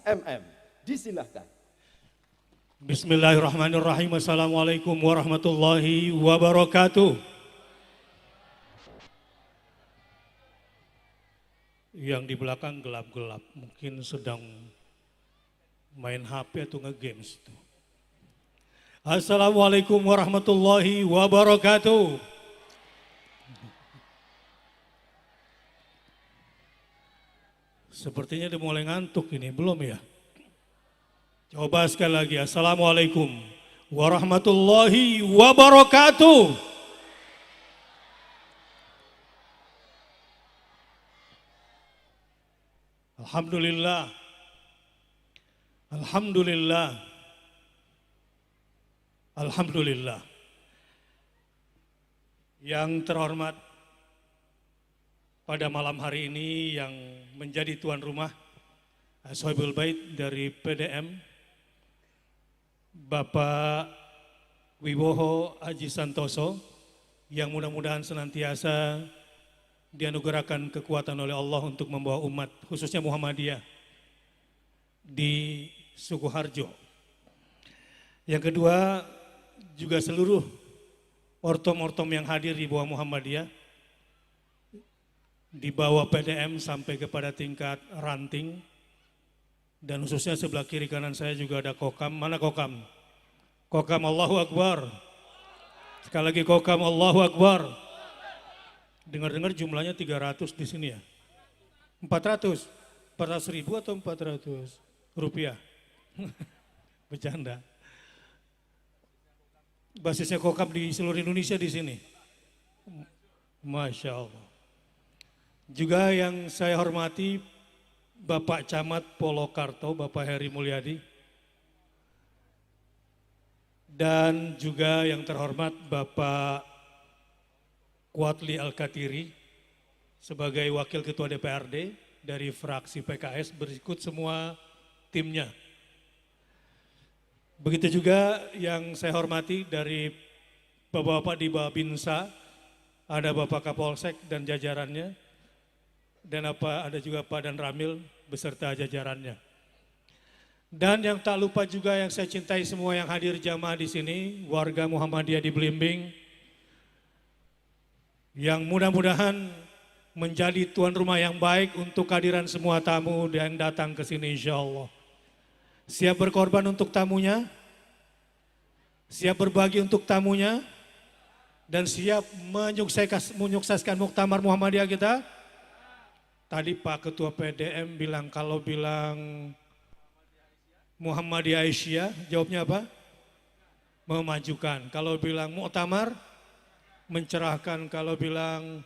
MM. Disilahkan. Bismillahirrahmanirrahim. Assalamualaikum warahmatullahi wabarakatuh. Yang di belakang gelap-gelap, mungkin sedang main HP atau nge-games itu. Assalamualaikum warahmatullahi wabarakatuh. Sepertinya dia mulai ngantuk ini, belum ya? Coba sekali lagi, Assalamualaikum warahmatullahi wabarakatuh. Alhamdulillah, Alhamdulillah, Alhamdulillah. Yang terhormat pada malam hari ini yang menjadi tuan rumah Ashabul Bait dari PDM, Bapak Wibowo Aji Santoso, yang mudah-mudahan senantiasa dianugerahkan kekuatan oleh Allah untuk membawa umat, khususnya Muhammadiyah, di Sukoharjo. Yang kedua, juga seluruh ortom-ortom yang hadir di bawah Muhammadiyah, di bawah PDM sampai kepada tingkat ranting, dan khususnya sebelah kiri kanan saya juga ada Kokam. Mana Kokam? Kokam, Allahu Akbar. Sekali lagi Kokam, Allahu Akbar. Dengar-dengar jumlahnya 300 di sini ya? 400? 400 ribu atau 400 rupiah? Bercanda. Basisnya Kokam di seluruh Indonesia di sini. Masya Allah. Juga yang saya hormati Bapak Camat Polokarto, Bapak Heri Mulyadi, dan juga yang terhormat Bapak Kuatli Al-Katiri sebagai Wakil Ketua DPRD dari fraksi PKS, berikut semua timnya. Begitu juga yang saya hormati dari Bapak-Bapak di Babinsa, ada Bapak Kapolsek dan jajarannya, dan ada juga Pak Dan Ramil beserta jajarannya. Dan yang tak lupa juga yang saya cintai semua yang hadir jamaah di sini, warga Muhammadiyah di Belimbing, yang mudah-mudahan menjadi tuan rumah yang baik untuk kehadiran semua tamu yang datang ke sini insya Allah. Siap berkorban untuk tamunya, siap berbagi untuk tamunya, dan siap menyukseskan muktamar Muhammadiyah kita. Tadi Pak Ketua PDM bilang, kalau bilang Muhammadiyah Aisyah, jawabnya apa? Memajukan. Kalau bilang muktamar, mencerahkan. Kalau bilang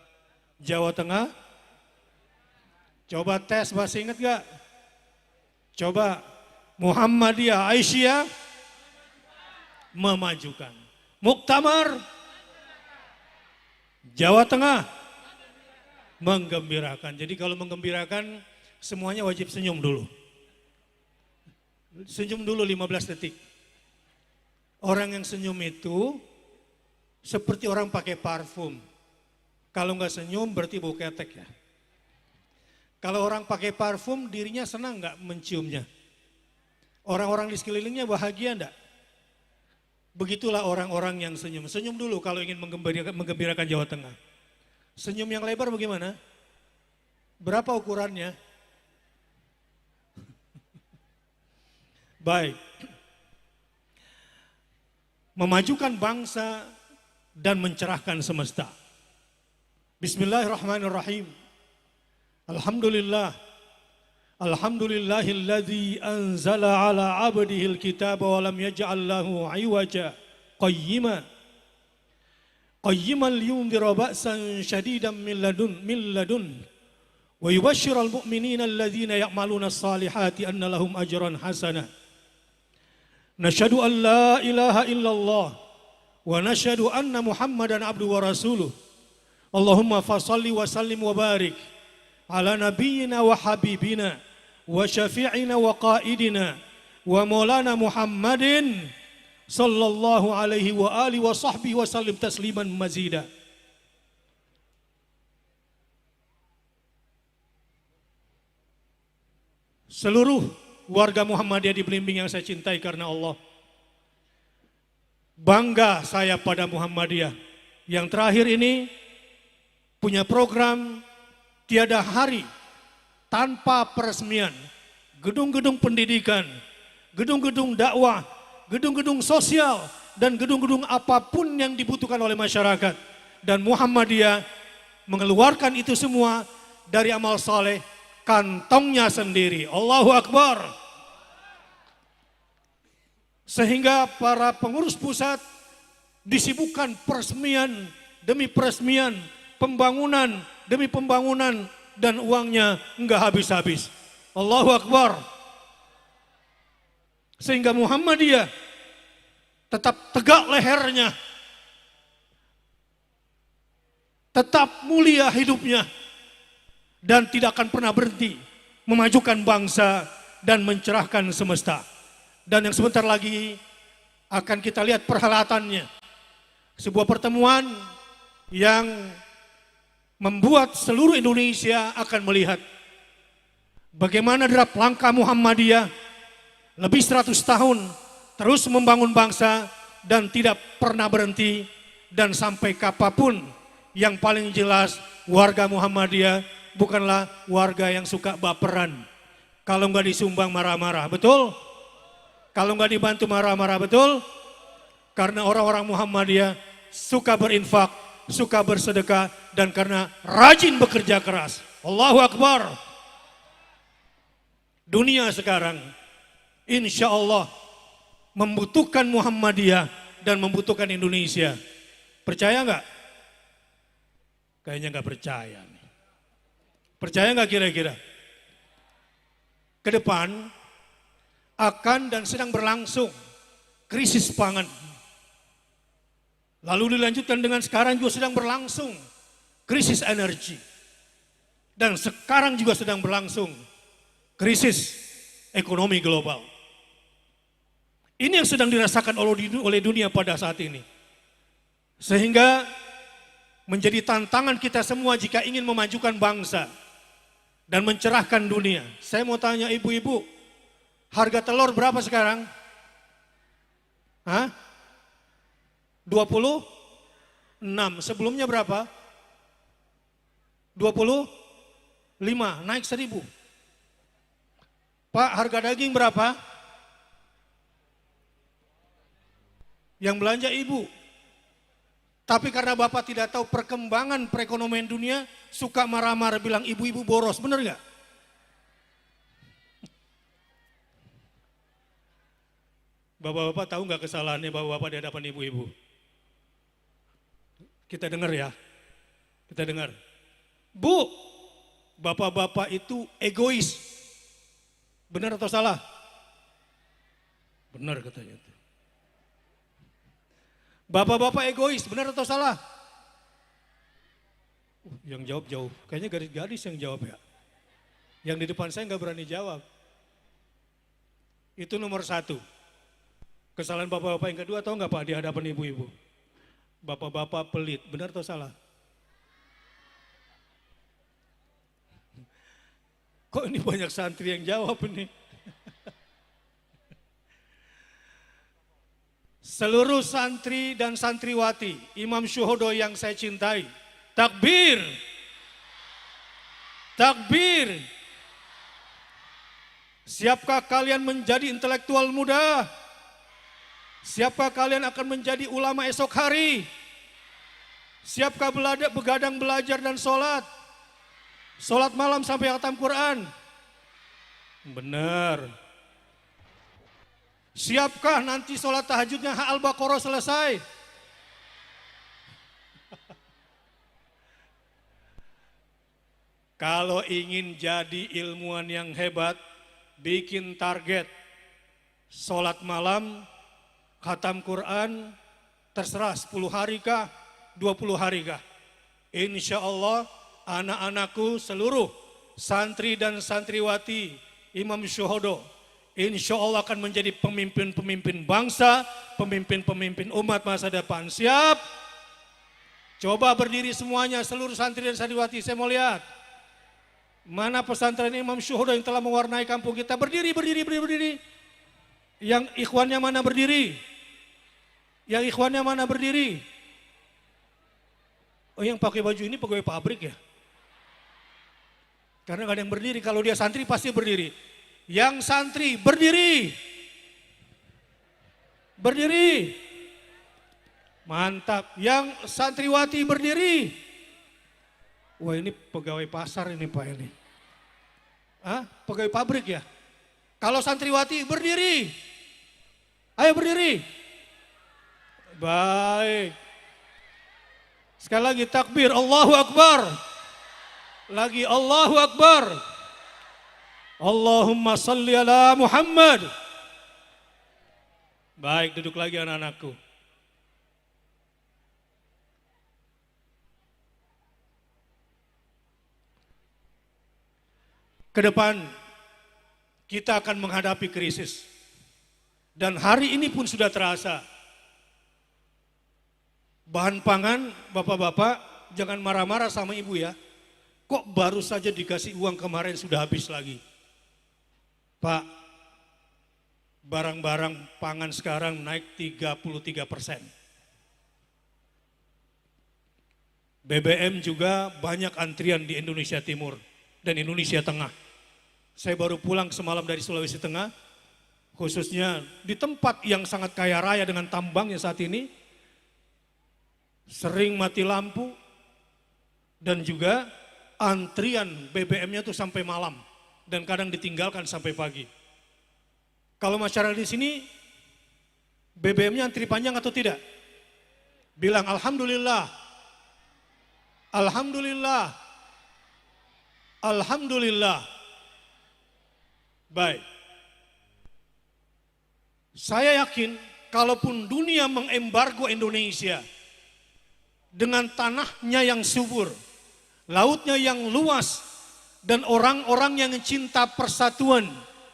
Jawa Tengah, coba tes, masih ingat gak? Coba Muhammadiyah Aisyah, memajukan. Muktamar, Jawa Tengah, menggembirakan. Jadi kalau menggembirakan semuanya wajib senyum dulu. Senyum dulu 15 detik. Orang yang senyum itu seperti orang pakai parfum. Kalau nggak senyum berarti bau ketek ya. Kalau orang pakai parfum dirinya senang nggak menciumnya? Orang-orang di sekelilingnya bahagia enggak? Begitulah orang-orang yang senyum. Senyum dulu kalau ingin menggembirakan Jawa Tengah. Senyum yang lebar bagaimana? Berapa ukurannya? Baik. Memajukan bangsa dan mencerahkan semesta. Bismillahirrahmanirrahim. Alhamdulillah. Alhamdulillahilladzi anzala ala abdihil kitaba wa lam yaj'al lahu 'iwaja qayyiman. Qayyiman liyundhira ba'san shadidan min ladun wa yubashshiral mu'minina alladzina ya'maluna as-salihati anna lahum ajran hasana. Nashhadu an la ilaha illallah wa nashhadu anna Muhammadan abduhu wa rasuluh. Allahumma fashalli wa sallim wa barik ala nabiyyina wa habibina wa syafi'ina wa qaidina wa maulana Muhammadin sallallahu alaihi wa alihi wa sahbihi wa sallim tasliman mazida. Seluruh warga Muhammadiyah di Belimbing yang saya cintai karena Allah. Bangga saya pada Muhammadiyah. Yang terakhir ini punya program tiada hari tanpa peresmian. Gedung-gedung pendidikan, gedung-gedung dakwah, gedung-gedung sosial, dan gedung-gedung apapun yang dibutuhkan oleh masyarakat. Dan Muhammadiyah mengeluarkan itu semua dari amal saleh kantongnya sendiri. Allahu Akbar. Sehingga para pengurus pusat disibukkan peresmian demi peresmian, pembangunan demi pembangunan, dan uangnya enggak habis-habis. Allahu Akbar. Sehingga Muhammadiyah tetap tegak lehernya, tetap mulia hidupnya, dan tidak akan pernah berhenti memajukan bangsa dan mencerahkan semesta. Dan yang sebentar lagi akan kita lihat perhelatannya. Sebuah pertemuan yang membuat seluruh Indonesia akan melihat bagaimana derap langkah Muhammadiyah lebih 100 tahun terus membangun bangsa dan tidak pernah berhenti, dan sampai kapanpun. Yang paling jelas warga Muhammadiyah bukanlah warga yang suka baperan. Kalau nggak disumbang marah-marah, betul? Kalau nggak dibantu marah-marah, betul? Karena orang-orang Muhammadiyah suka berinfak, suka bersedekah, dan karena rajin bekerja keras. Allahu Akbar. Dunia sekarang insya Allah membutuhkan Muhammadiyah dan membutuhkan Indonesia. Percaya nggak? Kayaknya nggak percaya nih. Percaya nggak kira-kira? Ke depan akan dan sedang berlangsung krisis pangan. Lalu dilanjutkan dengan sekarang juga sedang berlangsung krisis energi. Dan sekarang juga sedang berlangsung krisis ekonomi global. Ini yang sedang dirasakan oleh dunia pada saat ini. Sehingga menjadi tantangan kita semua jika ingin memajukan bangsa dan mencerahkan dunia. Saya mau tanya ibu-ibu, harga telur berapa sekarang? Hah? 26. Sebelumnya berapa? 25, naik 1.000. Pak, harga daging berapa? Yang belanja ibu. Tapi karena Bapak tidak tahu perkembangan perekonomian dunia, suka marah-marah bilang ibu-ibu boros, benar nggak? Bapak-bapak tahu nggak kesalahannya bapak-bapak di hadapan ibu-ibu? Kita dengar ya, kita dengar. Bu, bapak-bapak itu egois. Benar atau salah? Benar katanya. Bapak-bapak egois, benar atau salah? Yang jawab jauh, kayaknya gadis-gadis yang jawab ya. Yang di depan saya nggak berani jawab. Itu nomor 1. Kesalahan bapak-bapak yang kedua tahu nggak Pak di hadapan ibu-ibu? Bapak-bapak pelit, benar atau salah? Kok ini banyak santri yang jawab ini? Seluruh santri dan santriwati, Imam Syuhodo yang saya cintai, takbir, takbir. Siapkah kalian menjadi intelektual muda? Siapkah kalian akan menjadi ulama esok hari? Siapkah begadang belajar dan sholat? Sholat malam sampai khatam Quran? Benar. Siapkah nanti sholat tahajudnya Al-Baqarah selesai? Kalau ingin jadi ilmuwan yang hebat, bikin target. Sholat malam, khatam Quran, terserah 10 hari kah, 20 hari kah. Insya Allah anak-anakku seluruh santri dan santriwati Imam Syuhodo insya Allah akan menjadi pemimpin-pemimpin bangsa, pemimpin-pemimpin umat masa depan. Siap? Coba berdiri semuanya, seluruh santri dan santriwati, saya mau lihat. Mana pesantren Imam Syuhada yang telah mewarnai kampung kita? Berdiri, berdiri, berdiri, berdiri. Yang ikhwannya mana berdiri? Yang ikhwannya mana berdiri? Oh, yang pakai baju ini pegawai pabrik ya? Karena gak ada yang berdiri, kalau dia santri pasti berdiri. Yang santri berdiri. Berdiri. Mantap. Yang santriwati berdiri. Wah, ini pegawai pasar ini Pak ini. Hah? Pegawai pabrik ya? Kalau santriwati berdiri. Ayo berdiri. Baik. Sekali lagi takbir, Allahu Akbar. Lagi Allahu Akbar. Allahumma salli ala Muhammad. Baik, duduk lagi anak-anakku. Ke depan kita akan menghadapi krisis. Dan hari ini pun sudah terasa. Bahan pangan, bapak-bapak, jangan marah-marah sama ibu ya. Kok baru saja dikasih uang kemarin sudah habis lagi? Pak, barang-barang pangan sekarang naik 33%. BBM juga banyak antrian di Indonesia Timur dan Indonesia Tengah. Saya baru pulang semalam dari Sulawesi Tengah, khususnya di tempat yang sangat kaya raya dengan tambangnya saat ini, sering mati lampu dan juga antrian BBM-nya tuh sampai malam dan kadang ditinggalkan sampai pagi. Kalau masyarakat di sini BBM-nya antri panjang atau tidak? Bilang alhamdulillah. Alhamdulillah. Alhamdulillah. Baik. Saya yakin kalaupun dunia mengembargo Indonesia dengan tanahnya yang subur, lautnya yang luas, dan orang-orang yang cinta persatuan,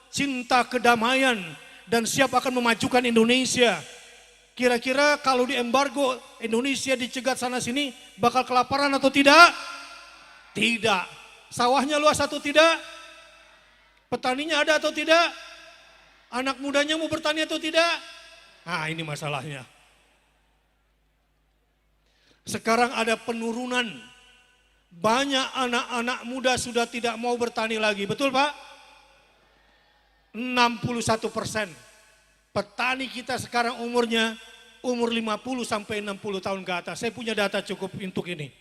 cinta kedamaian, dan siap akan memajukan Indonesia. Kira-kira kalau diembargo Indonesia dicegat sana sini, bakal kelaparan atau tidak? Tidak. Sawahnya luas atau tidak? Petaninya ada atau tidak? Anak mudanya mau bertani atau tidak? Nah, ini masalahnya. Sekarang ada penurunan. Banyak anak-anak muda sudah tidak mau bertani lagi. Betul Pak? 61%. Petani kita sekarang umurnya umur 50 sampai 60 tahun ke atas. Saya punya data cukup untuk ini.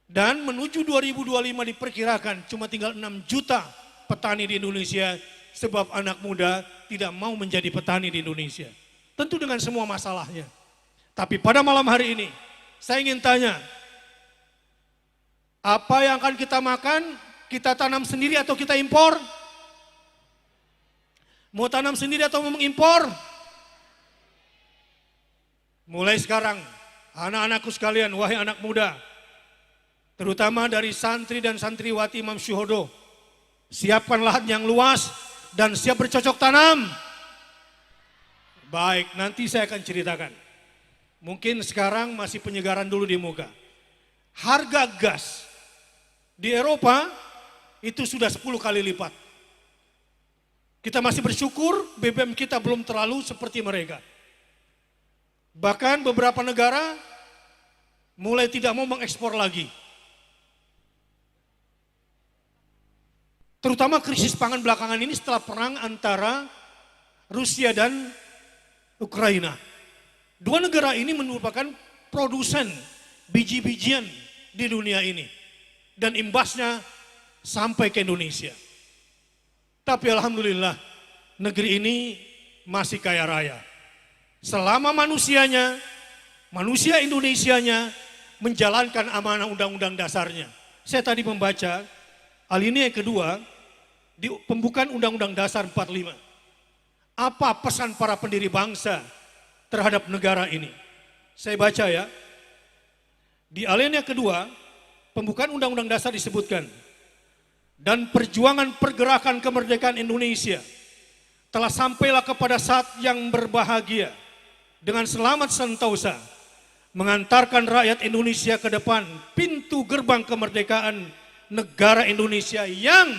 Dan menuju 2025 diperkirakan cuma tinggal 6 juta petani di Indonesia sebab anak muda tidak mau menjadi petani di Indonesia. Tentu dengan semua masalahnya. Tapi pada malam hari ini saya ingin tanya, apa yang akan kita makan? Kita tanam sendiri atau kita impor? Mau tanam sendiri atau mau mengimpor? Mulai sekarang, anak-anakku sekalian, wahai anak muda, terutama dari santri dan santriwati Imam Syuhada, siapkan lahan yang luas dan siap bercocok tanam. Baik, nanti saya akan ceritakan. Mungkin sekarang masih penyegaran dulu di muka. Harga gas di Eropa itu sudah 10 kali lipat. Kita masih bersyukur BBM kita belum terlalu seperti mereka. Bahkan beberapa negara mulai tidak mau mengekspor lagi. Terutama krisis pangan belakangan ini setelah perang antara Rusia dan Ukraina. Dua negara ini merupakan produsen biji-bijian di dunia ini. Dan imbasnya sampai ke Indonesia. Tapi alhamdulillah negeri ini masih kaya raya. Selama manusianya, manusia Indonesianya menjalankan amanah undang-undang dasarnya. Saya tadi membaca alinea kedua di pembukaan Undang-Undang Dasar 45. Apa pesan para pendiri bangsa terhadap negara ini? Saya baca ya. Di alinea kedua, pembukaan Undang-Undang Dasar disebutkan, dan perjuangan pergerakan kemerdekaan Indonesia telah sampailah kepada saat yang berbahagia dengan selamat sentosa mengantarkan rakyat Indonesia ke depan pintu gerbang kemerdekaan negara Indonesia yang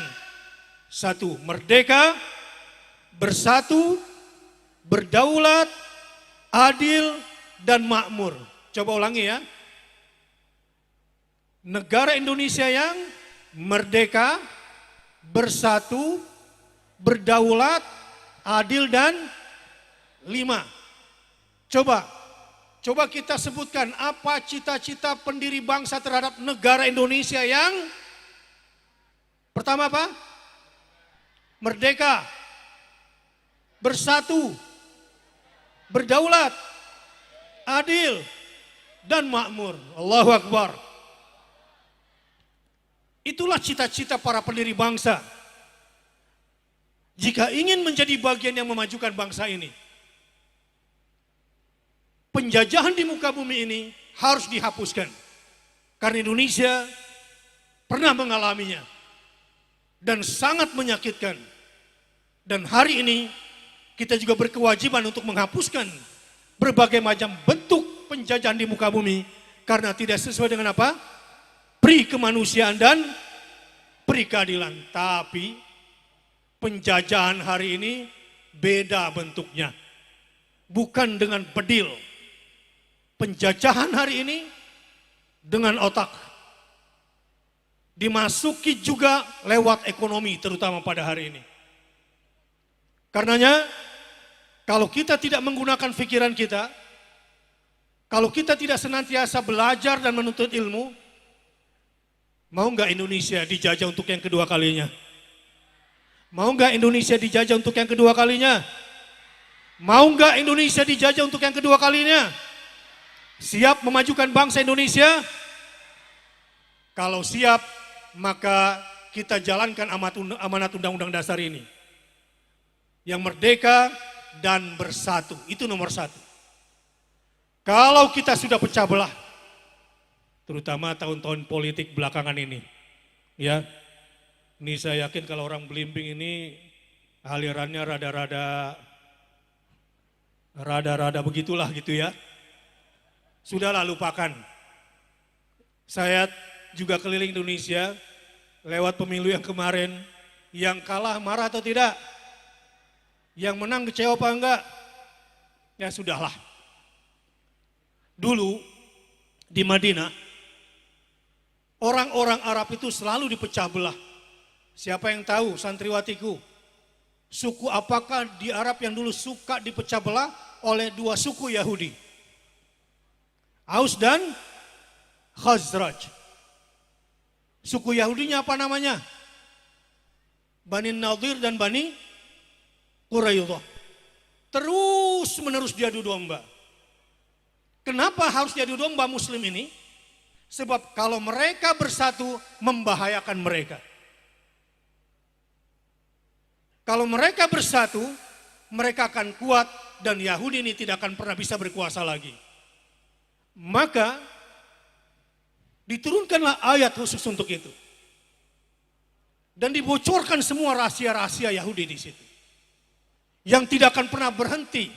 satu, merdeka, bersatu, berdaulat, adil, dan makmur. Coba ulangi ya. Negara Indonesia yang merdeka, bersatu, berdaulat, adil, dan 5. Coba kita sebutkan apa cita-cita pendiri bangsa terhadap negara Indonesia yang pertama apa? Merdeka, bersatu, berdaulat, adil, dan makmur. Allahu Akbar. Itulah cita-cita para pendiri bangsa. Jika ingin menjadi bagian yang memajukan bangsa ini, penjajahan di muka bumi ini harus dihapuskan. Karena Indonesia pernah mengalaminya dan sangat menyakitkan. Dan hari ini kita juga berkewajiban untuk menghapuskan berbagai macam bentuk penjajahan di muka bumi karena tidak sesuai dengan apa? Pri kemanusiaan dan pri keadilan. Tapi penjajahan hari ini beda bentuknya. Bukan dengan bedil. Penjajahan hari ini dengan otak. Dimasuki juga lewat ekonomi terutama pada hari ini. Karenanya kalau kita tidak menggunakan pikiran kita, kalau kita tidak senantiasa belajar dan menuntut ilmu, mau nggak Indonesia dijajah untuk yang kedua kalinya? Mau nggak Indonesia dijajah untuk yang kedua kalinya? Mau nggak Indonesia dijajah untuk yang kedua kalinya? Siap memajukan bangsa Indonesia? Kalau siap, maka kita jalankan amanat Undang-Undang Dasar ini. Yang merdeka dan bersatu, itu nomor 1. Kalau kita sudah pecah belah, terutama tahun-tahun politik belakangan ini, ya, ini saya yakin kalau orang Belimbing ini alirannya rada-rada begitulah gitu ya. Sudahlah lupakan. Saya juga keliling Indonesia lewat pemilu yang kemarin, yang kalah marah atau tidak? Yang menang kecewa apa enggak? Ya sudahlah. Dulu di Madinah, orang-orang Arab itu selalu dipecah belah. Siapa yang tahu santriwatiku? Suku apakah di Arab yang dulu suka dipecah belah oleh 2 suku Yahudi? Aus dan Khazraj. Suku Yahudinya apa namanya? Bani Nadir dan Bani Quraidah. Terus menerus diadu domba. Kenapa harus diadu domba Muslim ini? Sebab kalau mereka bersatu membahayakan mereka. Kalau mereka bersatu, mereka akan kuat dan Yahudi ini tidak akan pernah bisa berkuasa lagi. Maka diturunkanlah ayat khusus untuk itu. Dan dibocorkan semua rahasia-rahasia Yahudi di situ. Yang tidak akan pernah berhenti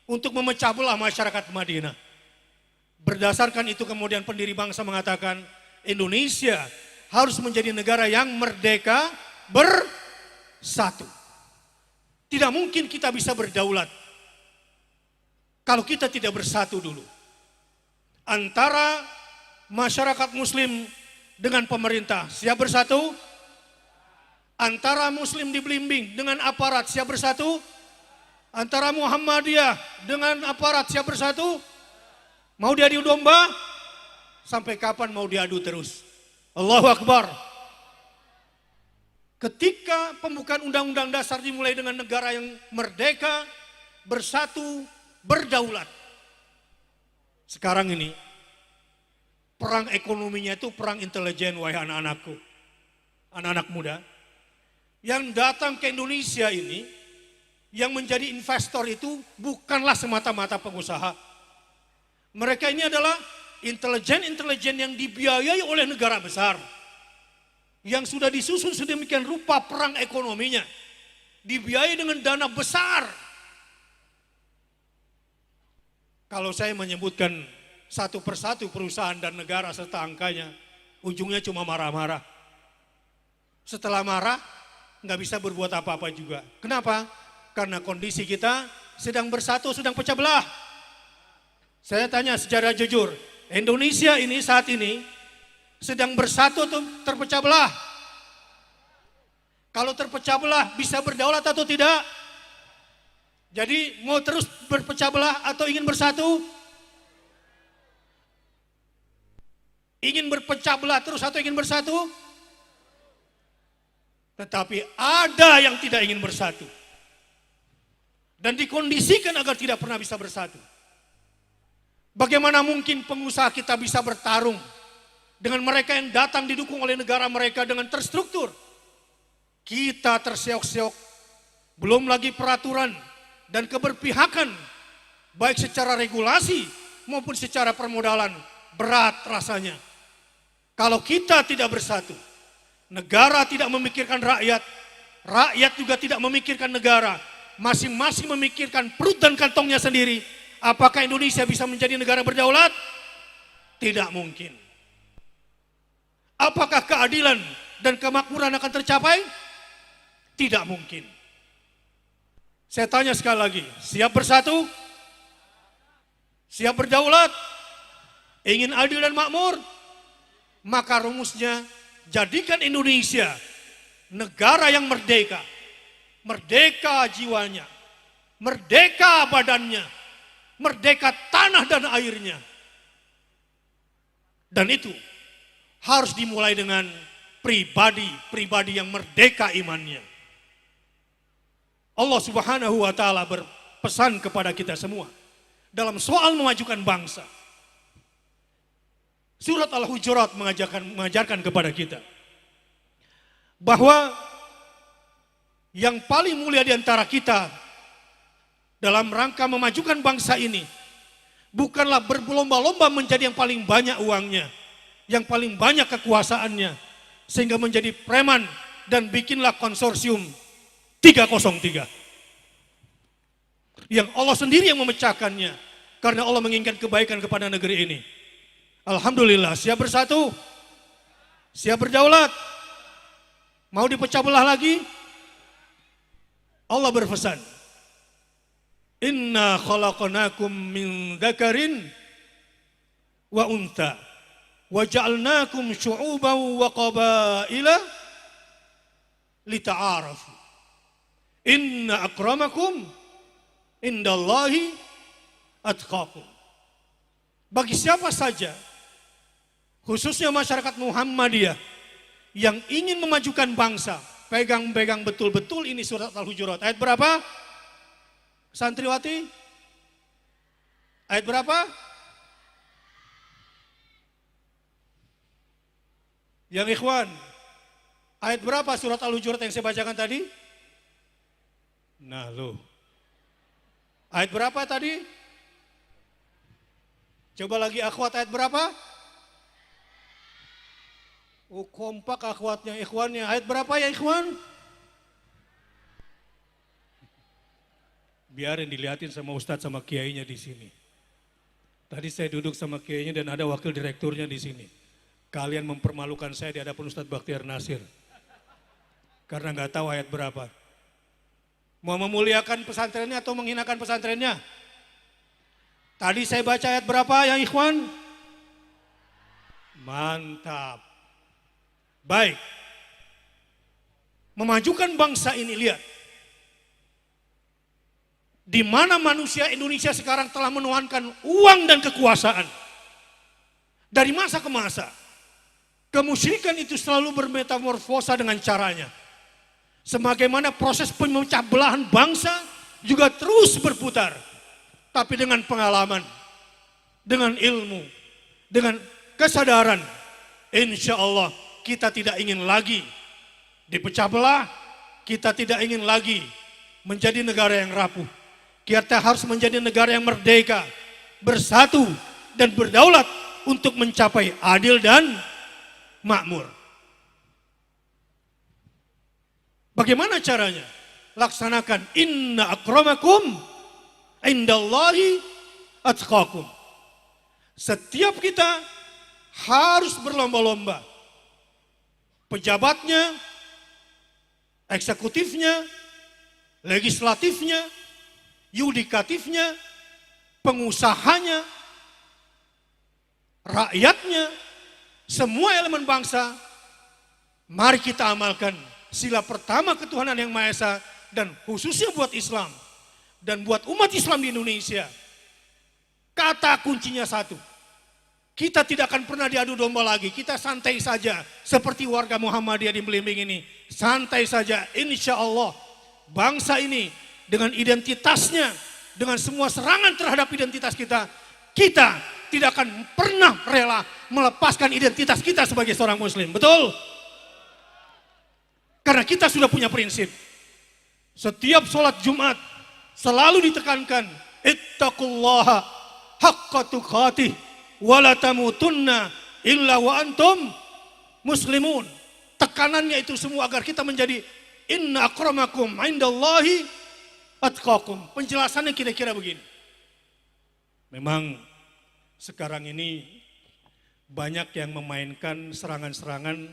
untuk memecah belah masyarakat Madinah. Berdasarkan itu kemudian pendiri bangsa mengatakan Indonesia harus menjadi negara yang merdeka, bersatu. Tidak mungkin kita bisa berdaulat kalau kita tidak bersatu dulu. Antara masyarakat Muslim dengan pemerintah siap bersatu? Antara Muslim di Belimbing dengan aparat siap bersatu? Antara Muhammadiyah dengan aparat siap bersatu? Mau diadu domba? Sampai kapan mau diadu terus? Allahu Akbar. Ketika pembukaan Undang-Undang Dasar dimulai dengan negara yang merdeka, bersatu, berdaulat. Sekarang ini, perang ekonominya itu perang intelijen, wahai anak-anakku. Anak-anak muda. Yang datang ke Indonesia ini, yang menjadi investor itu bukanlah semata-mata pengusaha. Mereka ini adalah intelijen-intelijen yang dibiayai oleh negara besar. Yang sudah disusun sedemikian rupa perang ekonominya. Dibiayai dengan dana besar. Kalau saya menyebutkan satu persatu perusahaan dan negara serta angkanya, ujungnya cuma marah-marah. Setelah marah, nggak bisa berbuat apa-apa juga. Kenapa? Karena kondisi kita sedang bersatu, sedang pecah belah. Saya tanya secara jujur, Indonesia ini saat ini sedang bersatu atau terpecah belah? Kalau terpecah belah bisa berdaulat atau tidak? Jadi mau terus berpecah belah atau ingin bersatu? Ingin berpecah belah terus atau ingin bersatu? Tetapi ada yang tidak ingin bersatu. Dan dikondisikan agar tidak pernah bisa bersatu. Bagaimana mungkin pengusaha kita bisa bertarung dengan mereka yang datang didukung oleh negara mereka dengan terstruktur? Kita terseok-seok, belum lagi peraturan dan keberpihakan, baik secara regulasi maupun secara permodalan, berat rasanya. Kalau kita tidak bersatu, negara tidak memikirkan rakyat, rakyat juga tidak memikirkan negara, masing-masing memikirkan perut dan kantongnya sendiri. Apakah Indonesia bisa menjadi negara berdaulat? Tidak mungkin. Apakah keadilan dan kemakmuran akan tercapai? Tidak mungkin. Saya tanya sekali lagi, siap bersatu? Siap berdaulat? Ingin adil dan makmur? Maka rumusnya, jadikan Indonesia negara yang merdeka. Merdeka jiwanya, merdeka badannya, merdeka tanah dan airnya. Dan itu harus dimulai dengan pribadi yang merdeka imannya. Allah Subhanahu wa Ta'ala berpesan kepada kita semua dalam soal memajukan bangsa. Surat Al-Hujurat mengajarkan kepada kita bahwa yang paling mulia di antara kita dalam rangka memajukan bangsa ini bukanlah berlomba-lomba menjadi yang paling banyak uangnya, yang paling banyak kekuasaannya, sehingga menjadi preman dan bikinlah konsorsium 303. Yang Allah sendiri yang memecahkannya, karena Allah menginginkan kebaikan kepada negeri ini. Alhamdulillah, siap bersatu, siap berdaulat, mau dipecah belah lagi? Allah berpesan, Inna khalaqnakum min dzakarin wa untha wa ja'alnakum syu'uban wa qabaila lita'arafu. Inna akramakum indallahi atqakum. Bagi siapa saja, khususnya masyarakat Muhammadiyah yang ingin memajukan bangsa, pegang-pegang betul-betul ini surat Al-Hujurat. Ayat berapa? Santriwati? Ayat berapa? Yang ikhwan, ayat berapa surat Al-Hujurat yang saya bacakan tadi? Nah loh. Ayat berapa tadi? Coba lagi akhwat, ayat berapa? Oh kompak akhwatnya, ikhwannya. Ayat berapa ya ikhwan? Biarin dilihatin sama ustadz sama kiainya di sini. Tadi saya duduk sama kiainya dan ada wakil direkturnya di sini. Kalian mempermalukan saya di hadapan Ustadz Bakhtiar Nasir. Karena nggak tahu ayat berapa. Mau memuliakan pesantrennya atau menghinakan pesantrennya? Tadi saya baca ayat berapa ya ikhwan? Mantap. Baik. Memajukan bangsa ini, lihat. Di mana manusia Indonesia sekarang telah menuhankan uang dan kekuasaan. Dari masa ke masa. Kemusyrikan itu selalu bermetamorfosa dengan caranya. Sebagaimana proses pemecah belahan bangsa juga terus berputar. Tapi dengan pengalaman, dengan ilmu, dengan kesadaran, insya Allah kita tidak ingin lagi dipecah belah, kita tidak ingin lagi menjadi negara yang rapuh. Kita harus menjadi negara yang merdeka, bersatu dan berdaulat untuk mencapai adil dan makmur. Bagaimana caranya? Laksanakan inna akramakum indallahi atqakum. Setiap kita harus berlomba-lomba. Pejabatnya, eksekutifnya, legislatifnya, yudikatifnya, pengusahanya, rakyatnya, semua elemen bangsa. Mari kita amalkan sila pertama ketuhanan yang Maha Esa, dan khususnya buat Islam dan buat umat Islam di Indonesia. Kata kuncinya satu, kita tidak akan pernah diadu domba lagi. Kita santai saja seperti warga Muhammadiyah di Belimbing ini. Santai saja, insya Allah bangsa ini dengan identitasnya, dengan semua serangan terhadap identitas kita, kita tidak akan pernah rela melepaskan identitas kita sebagai seorang muslim. Betul? Karena kita sudah punya prinsip. Setiap sholat Jumat selalu ditekankan, ittaqullaha haqqa tuqatih wa la tamutunna illa wa antum muslimun. Tekanannya itu semua agar kita menjadi inna akramakum indallahi atqakum. Penjelasannya kira-kira begini. Memang sekarang ini banyak yang memainkan serangan-serangan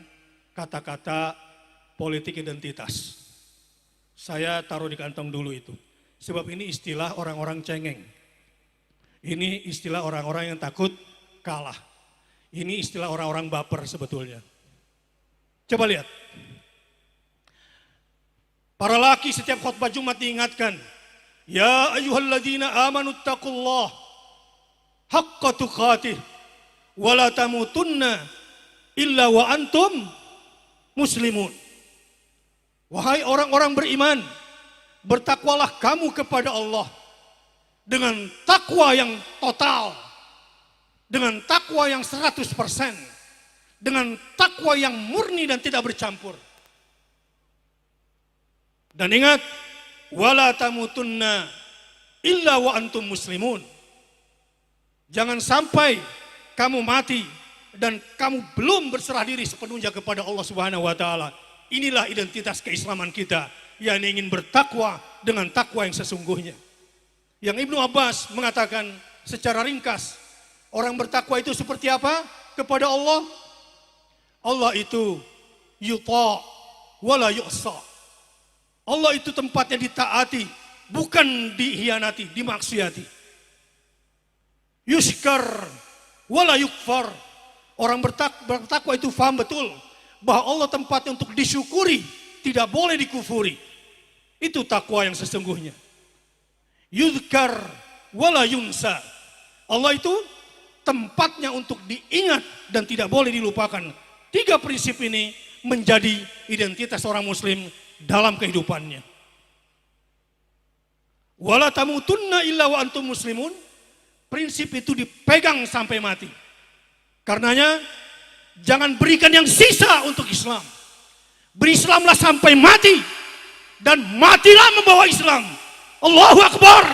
kata-kata politik identitas. Saya taruh di kantong dulu itu. Sebab ini istilah orang-orang cengeng. Ini istilah orang-orang yang takut kalah. Ini istilah orang-orang baper sebetulnya. Coba lihat. Para laki setiap khutbah Jumat diingatkan. Ya ayyuhalladzina amanu taqullah haqqa tuqatih wa la tamutunna illa wa antum muslimun. Wahai orang-orang beriman, bertakwalah kamu kepada Allah dengan takwa yang total, dengan takwa yang 100%, dengan takwa yang murni dan tidak bercampur. Dan ingat, wala tamutunna illa wa antum muslimun. Jangan sampai kamu mati dan kamu belum berserah diri sepenuhnya kepada Allah Subhanahu wa taala. Inilah identitas keislaman kita, yang ingin bertakwa dengan takwa yang sesungguhnya. Yang Ibnu Abbas mengatakan secara ringkas, orang bertakwa itu seperti apa kepada Allah? Allah itu yuta wala yu'sa. Allah itu tempatnya ditaati, bukan dihianati, dimaksiati. Yuskar wala yukfar. Orang bertakwa itu faham betul bahwa Allah tempatnya untuk disyukuri, tidak boleh dikufuri. Itu takwa yang sesungguhnya. Yudhkar wala yunsa. Allah itu tempatnya untuk diingat dan tidak boleh dilupakan. 3 prinsip ini menjadi identitas orang muslim dalam kehidupannya. Wala tamutunna illa wa antum muslimun. Prinsip itu dipegang sampai mati. Karenanya jangan berikan yang sisa untuk Islam. Berislamlah sampai mati dan matilah membawa Islam. Allahu Akbar.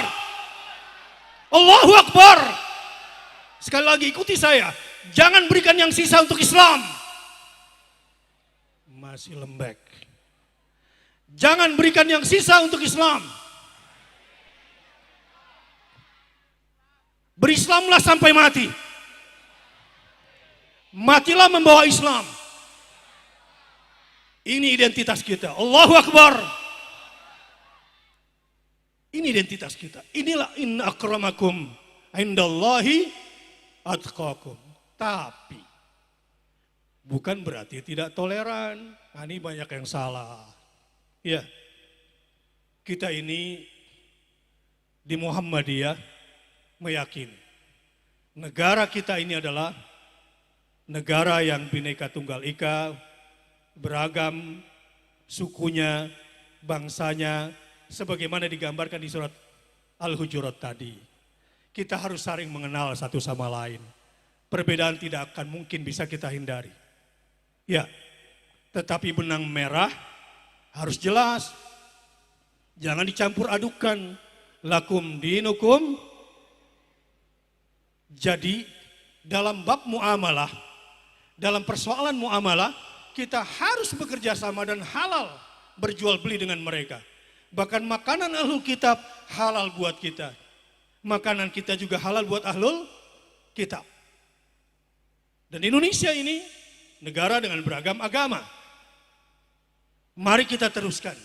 Allahu Akbar. Sekali lagi ikuti saya. Jangan berikan yang sisa untuk Islam. Masih lembek. Jangan berikan yang sisa untuk Islam. Berislamlah sampai mati. Matilah membawa Islam. Ini identitas kita. Allahu Akbar. Ini identitas kita. Inilah inna akramakum indallahi atqakum. Tapi bukan berarti tidak toleran. Nah, ini banyak yang salah. Ya. Kita ini di Muhammadiyah meyakini negara kita ini adalah negara yang Bhinneka Tunggal Ika, beragam sukunya, bangsanya, sebagaimana digambarkan di surat Al-Hujurat tadi. Kita harus saling mengenal satu sama lain. Perbedaan tidak akan mungkin bisa kita hindari. Ya, tetapi benang merah harus jelas. Jangan dicampur adukan. Lakum dinukum. Jadi dalam bab muamalah, dalam persoalan muamalah, kita harus bekerja sama dan halal berjual beli dengan mereka. Bahkan makanan ahlul kitab halal buat kita. Makanan kita juga halal buat ahlul kitab. Dan Indonesia ini negara dengan beragam agama. Mari kita teruskan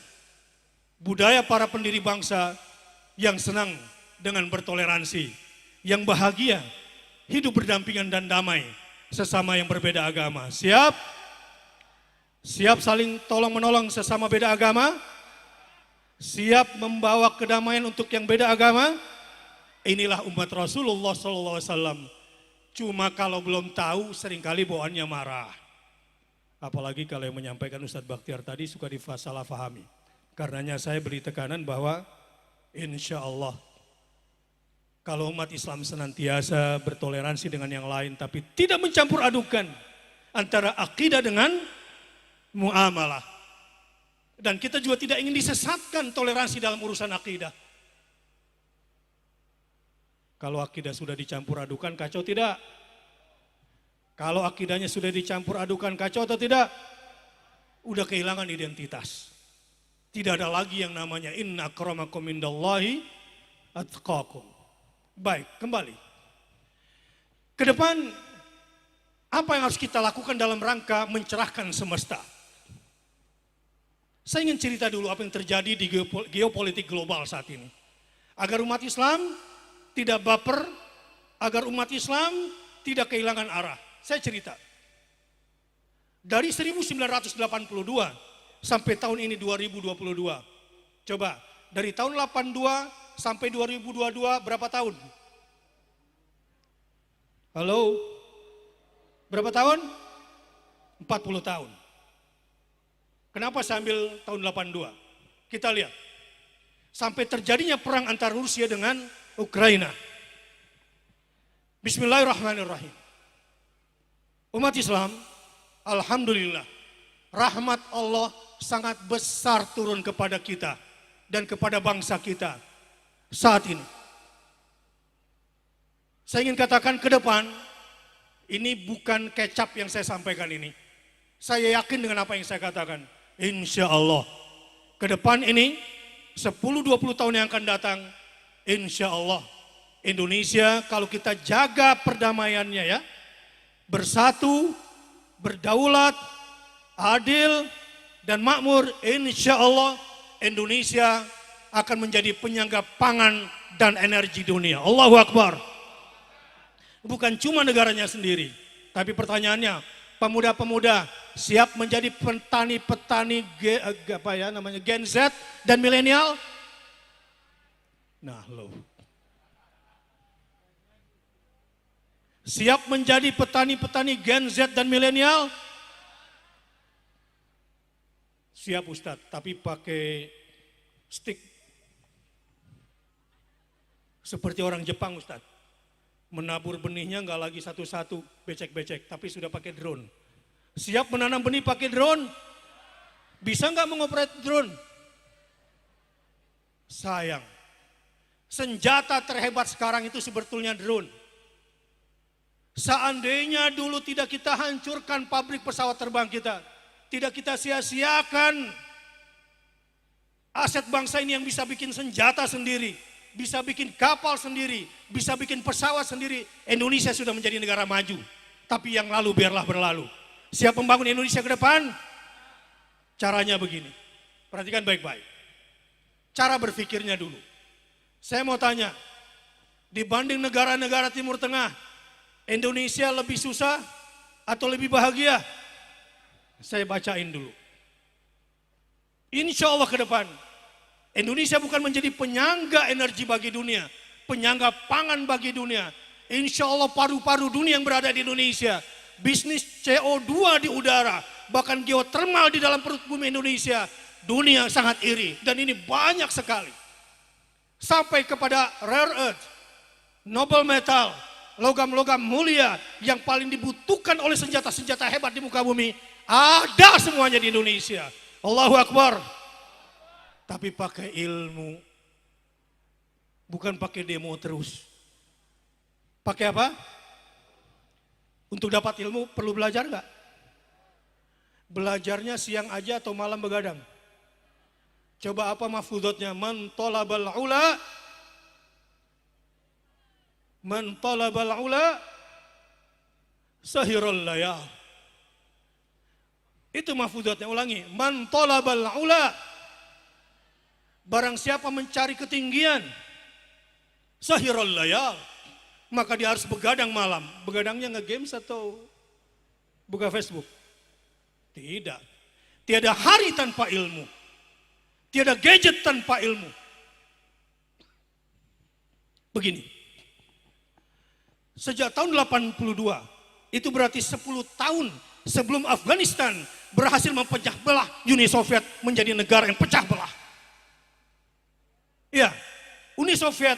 budaya para pendiri bangsa yang senang dengan bertoleransi, yang bahagia, hidup berdampingan dan damai sesama yang berbeda agama. Siap? Siap saling tolong menolong sesama beda agama? Siap membawa kedamaian untuk yang beda agama? Inilah umat Rasulullah SAW. Cuma kalau belum tahu seringkali bawaannya marah. Apalagi kalau yang menyampaikan Ustadz Bakhtiar tadi suka disalah fahami. Karenanya saya beri tekanan bahwa insya Allah kalau umat Islam senantiasa bertoleransi dengan yang lain tapi tidak mencampur adukan antara akidah dengan muamalah. Dan kita juga tidak ingin disesatkan toleransi dalam urusan akidah. Kalau akidah sudah dicampur adukan, kacau tidak? Kalau akidahnya sudah dicampur adukan, kacau atau tidak? Udah kehilangan identitas. Tidak ada lagi yang namanya inna akramakum indallahi atqakum. Baik, kembali. Ke depan, apa yang harus kita lakukan dalam rangka mencerahkan semesta? Saya ingin cerita dulu apa yang terjadi di geopolitik global saat ini. Agar umat Islam tidak baper, agar umat Islam tidak kehilangan arah. Saya cerita. Dari 1982 sampai tahun ini 2022. Coba, dari tahun 82 sampai 2022 berapa tahun? Halo? Berapa tahun? 40 tahun. Kenapa saya ambil tahun 82? Kita lihat. Sampai terjadinya perang antara Rusia dengan Ukraina. Bismillahirrahmanirrahim. Umat Islam, alhamdulillah, rahmat Allah sangat besar turun kepada kita dan kepada bangsa kita saat ini. Saya ingin katakan ke depan, ini bukan kecap yang saya sampaikan ini. Saya yakin dengan apa yang saya katakan. Insya Allah, ke depan ini 10-20 tahun yang akan datang, insya Allah Indonesia kalau kita jaga perdamaiannya ya, bersatu, berdaulat, adil dan makmur, insya Allah Indonesia akan menjadi penyangga pangan dan energi dunia. Allahu Akbar. Bukan cuma negaranya sendiri, tapi pertanyaannya, pemuda-pemuda siap menjadi petani-petani Gen Z dan milenial? Nah, lo. Siap menjadi petani-petani Gen Z dan milenial? Siap Ustadz, tapi pakai stick. Seperti orang Jepang Ustadz. Menabur benihnya nggak lagi satu-satu, becek-becek, tapi sudah pakai drone. Siap menanam benih pakai drone? Bisa nggak mengoperate drone? Sayang. Senjata terhebat sekarang itu sebetulnya drone. Seandainya dulu tidak kita hancurkan pabrik pesawat terbang kita, tidak kita sia-siakan aset bangsa ini yang bisa bikin senjata sendiri, bisa bikin kapal sendiri, bisa bikin pesawat sendiri, Indonesia sudah menjadi negara maju. Tapi yang lalu biarlah berlalu. Siap membangun Indonesia ke depan? Caranya begini, perhatikan baik-baik. Cara berpikirnya dulu. Saya mau tanya, dibanding negara-negara Timur Tengah, Indonesia lebih susah atau lebih bahagia? Saya bacain dulu. Insya Allah ke depan, Indonesia bukan menjadi penyangga energi bagi dunia, penyangga pangan bagi dunia. Insya Allah paru-paru dunia yang berada di Indonesia, bisnis CO2 di udara, bahkan geotermal di dalam perut bumi Indonesia, dunia sangat iri. Dan ini banyak sekali. Sampai kepada rare earth, noble metal, logam-logam mulia yang paling dibutuhkan oleh senjata-senjata hebat di muka bumi, ada semuanya di Indonesia. Allahu Akbar. Tapi pakai ilmu, bukan pakai demo terus. Pakai apa? Untuk dapat ilmu perlu belajar nggak? Belajarnya siang aja atau malam begadang? Coba apa mafudotnya? Man talabal ula, man talabal ula sahirul layal. Itu mahfudzatnya, ulangi. Man talabal ula. Barang siapa mencari ketinggian, sahiral layal, maka dia harus begadang malam. Begadangnya nge-games atau buka Facebook? Tidak. Tiada hari tanpa ilmu. Tiada gadget tanpa ilmu. Begini. Sejak tahun 82, itu berarti 10 tahun sebelum Afghanistan berhasil mempecah belah Uni Soviet menjadi negara yang pecah belah. Ya, Uni Soviet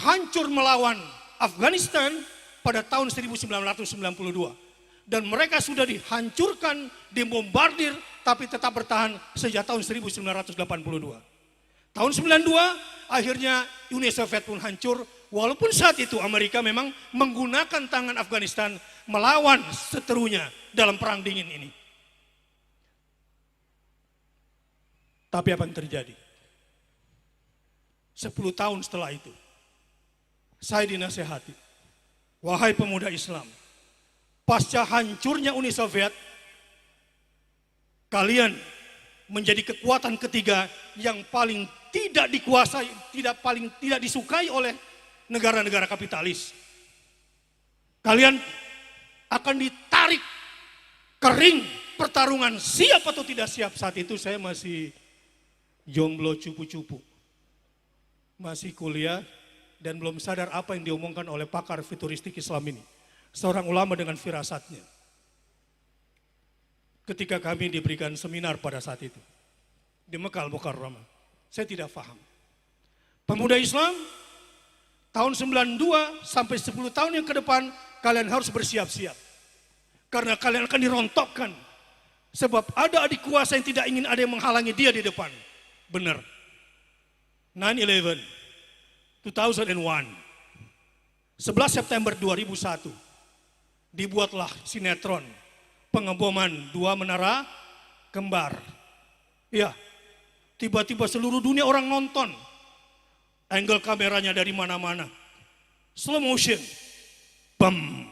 hancur melawan Afghanistan pada tahun 1992. Dan mereka sudah dihancurkan, dibombardir, tapi tetap bertahan sejak tahun 1982. Tahun 92, akhirnya Uni Soviet pun hancur, walaupun saat itu Amerika memang menggunakan tangan Afghanistan melawan seterunya dalam perang dingin ini. Tapi apa yang terjadi? 10 tahun setelah itu, saya dinasehati, wahai pemuda Islam, pasca hancurnya Uni Soviet, kalian menjadi kekuatan ketiga yang paling tidak dikuasai, tidak disukai oleh negara-negara kapitalis. Kalian akan ditarik ke ring pertarungan siap atau tidak siap. Saat itu saya masih jomblo cupu-cupu, masih kuliah dan belum sadar apa yang diomongkan oleh pakar futuristik Islam ini. Seorang ulama dengan firasatnya. Ketika kami diberikan seminar pada saat itu di Mekah Al-Mukarramah, saya tidak paham. Pemuda Islam tahun 92 sampai 10 tahun yang ke depan kalian harus bersiap-siap. Karena kalian akan dirontokkan. Sebab ada adik kuasa yang tidak ingin ada yang menghalangi dia di depan. Benar. 9/11 2001, 11 September 2001, dibuatlah sinetron pengeboman 2 menara kembar. Ya, tiba-tiba seluruh dunia orang nonton. Angle kameranya dari mana-mana. Slow motion. Bam.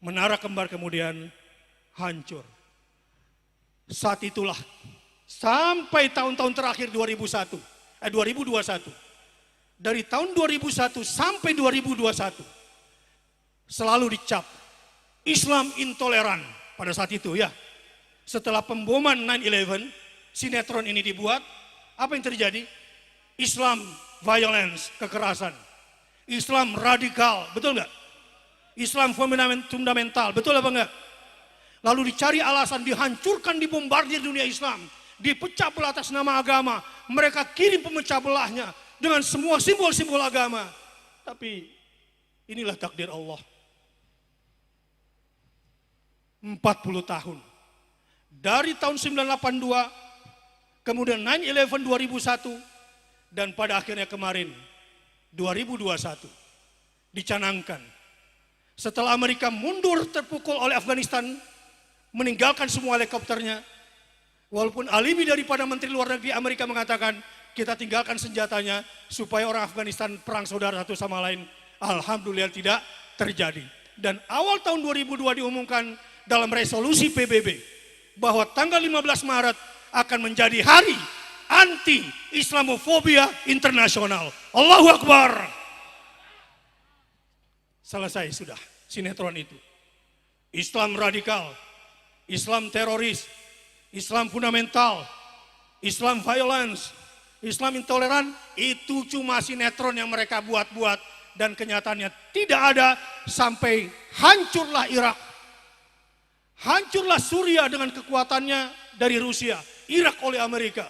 Menara kembar kemudian hancur. Saat itulah sampai tahun-tahun terakhir 2021. Dari tahun 2001 sampai 2021 selalu dicap Islam intoleran pada saat itu ya. Setelah pemboman 9/11, sinetron ini dibuat, apa yang terjadi? Islam violence, kekerasan. Islam radikal, betul nggak? Islam fundamental, betul apa enggak? Lalu dicari alasan, dihancurkan, dibombardir dunia Islam, dipecah belah atas nama agama. Mereka kirim pemecah belahnya dengan semua simbol-simbol agama. Tapi inilah takdir Allah. 40 tahun. Dari tahun 1982, kemudian 9/11 2001, dan pada akhirnya kemarin 2021 dicanangkan. Setelah Amerika mundur terpukul oleh Afghanistan, meninggalkan semua helikopternya, walaupun alibi daripada Menteri Luar Negeri Amerika mengatakan kita tinggalkan senjatanya supaya orang Afghanistan perang saudara satu sama lain, alhamdulillah tidak terjadi. Dan awal tahun 2002 diumumkan dalam resolusi PBB bahwa tanggal 15 Maret akan menjadi hari anti Islamofobia internasional. Allahu Akbar. Selesai sudah sinetron itu. Islam radikal, Islam teroris, Islam fundamental, Islam violence, Islam intoleran, itu cuma sinetron yang mereka buat-buat dan kenyataannya tidak ada sampai hancurlah Irak. Hancurlah Suriah dengan kekuatannya dari Rusia, Irak oleh Amerika.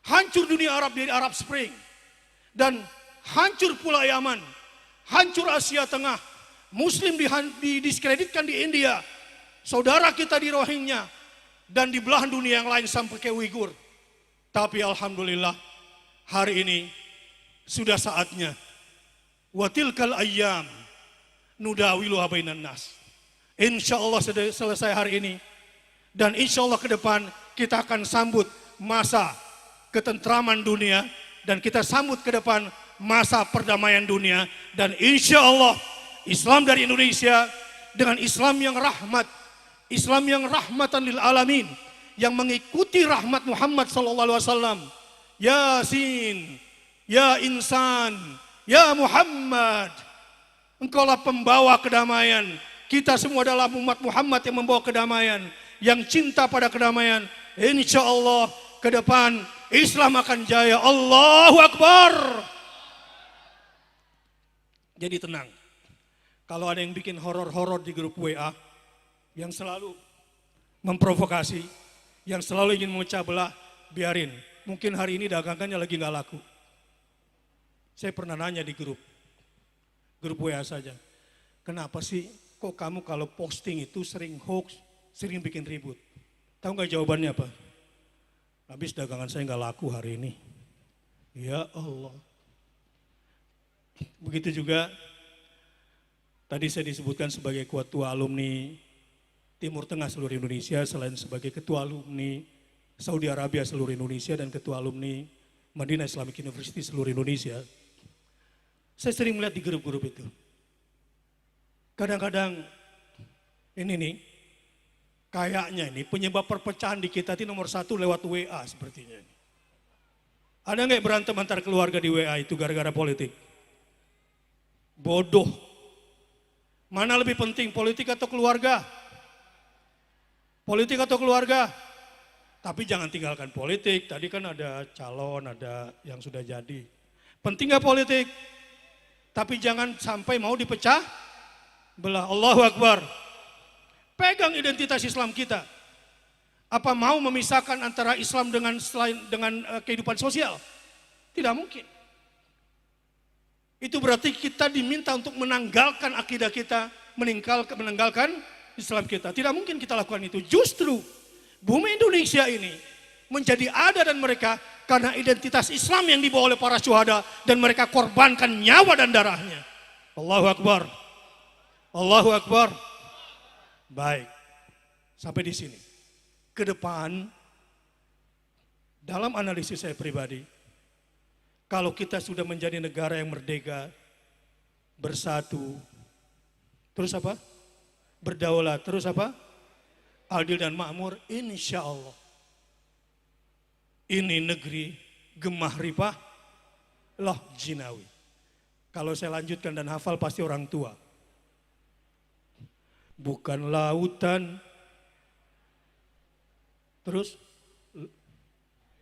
Hancur dunia Arab dari Arab Spring. Dan hancur pula Yaman. Hancur Asia Tengah. Muslim didiskreditkan di India. Saudara kita di Rohingya. Dan di belahan dunia yang lain sampai ke Uighur. Tapi alhamdulillah hari ini sudah saatnya. Watilkal ayyam nudawiluha bainan nas. Insya Allah selesai hari ini. Dan insya Allah ke depan kita akan sambut masa ketentraman dunia, dan kita sambut ke depan masa perdamaian dunia, dan insya Allah Islam dari Indonesia dengan Islam yang rahmat, Islam yang rahmatan lil alamin, yang mengikuti rahmat Muhammad sallallahu alaihi wasallam. Yasin, ya insan, ya Muhammad. Engkaulah pembawa kedamaian. Kita semua adalah umat Muhammad yang membawa kedamaian, yang cinta pada kedamaian. Insya Allah ke depan Islam akan jaya. Allahu Akbar. Jadi tenang. Kalau ada yang bikin horor-horor di grup WA, yang selalu memprovokasi, yang selalu ingin memecah belah, biarin. Mungkin hari ini dagangannya lagi nggak laku. Saya pernah nanya di grup WA saja. Kenapa sih kok kamu kalau posting itu sering hoax, sering bikin ribut? Tahu nggak jawabannya apa? Habis dagangan saya nggak laku hari ini. Ya Allah. Begitu juga tadi saya disebutkan sebagai ketua alumni Timur Tengah seluruh Indonesia, selain sebagai ketua alumni Saudi Arabia seluruh Indonesia dan ketua alumni Madinah Islamic University seluruh Indonesia. Saya sering melihat di grup-grup itu. Kadang-kadang ini nih, kayaknya ini penyebab perpecahan di kita itu nomor satu lewat WA sepertinya. Ada nggak berantem antar keluarga di WA itu gara-gara politik? Bodoh. Mana lebih penting, politik atau keluarga? Politik atau keluarga? Tapi jangan tinggalkan politik, tadi kan ada calon, ada yang sudah jadi. Penting gak politik? Tapi jangan sampai mau dipecah belah. Allahu Akbar. Pegang identitas Islam kita. Apa mau memisahkan antara Islam dengan kehidupan sosial? Tidak mungkin. Itu berarti kita diminta untuk menanggalkan akidah kita, meninggalkan Islam kita. Tidak mungkin kita lakukan itu. Justru bumi Indonesia ini menjadi ada dan mereka karena identitas Islam yang dibawa oleh para syuhada dan mereka korbankan nyawa dan darahnya. Allahu Akbar. Allahu Akbar. Baik. Sampai di sini. Ke depan dalam analisis saya pribadi, kalau kita sudah menjadi negara yang merdeka, bersatu, terus apa? Berdaulat, terus apa? Adil dan makmur, insya Allah. Ini negeri gemah ripah, loh jinawi. Kalau saya lanjutkan dan hafal pasti orang tua. Bukan lautan, terus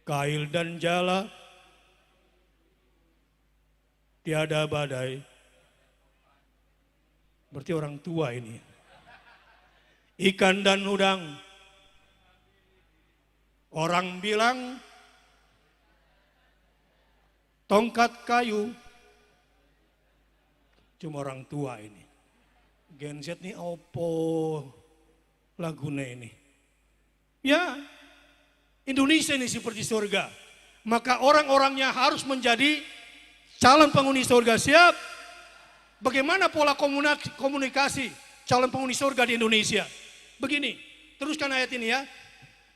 kail dan jala, tiada badai. Berarti orang tua ini. Ikan dan udang. Orang bilang tongkat kayu. Cuma orang tua ini. Gen Z nih opo laguna ini. Ya, Indonesia ini seperti surga. Maka orang-orangnya harus menjadi calon penghuni surga. Siap? Bagaimana pola komunikasi calon penghuni surga di Indonesia? Begini, teruskan ayat ini ya.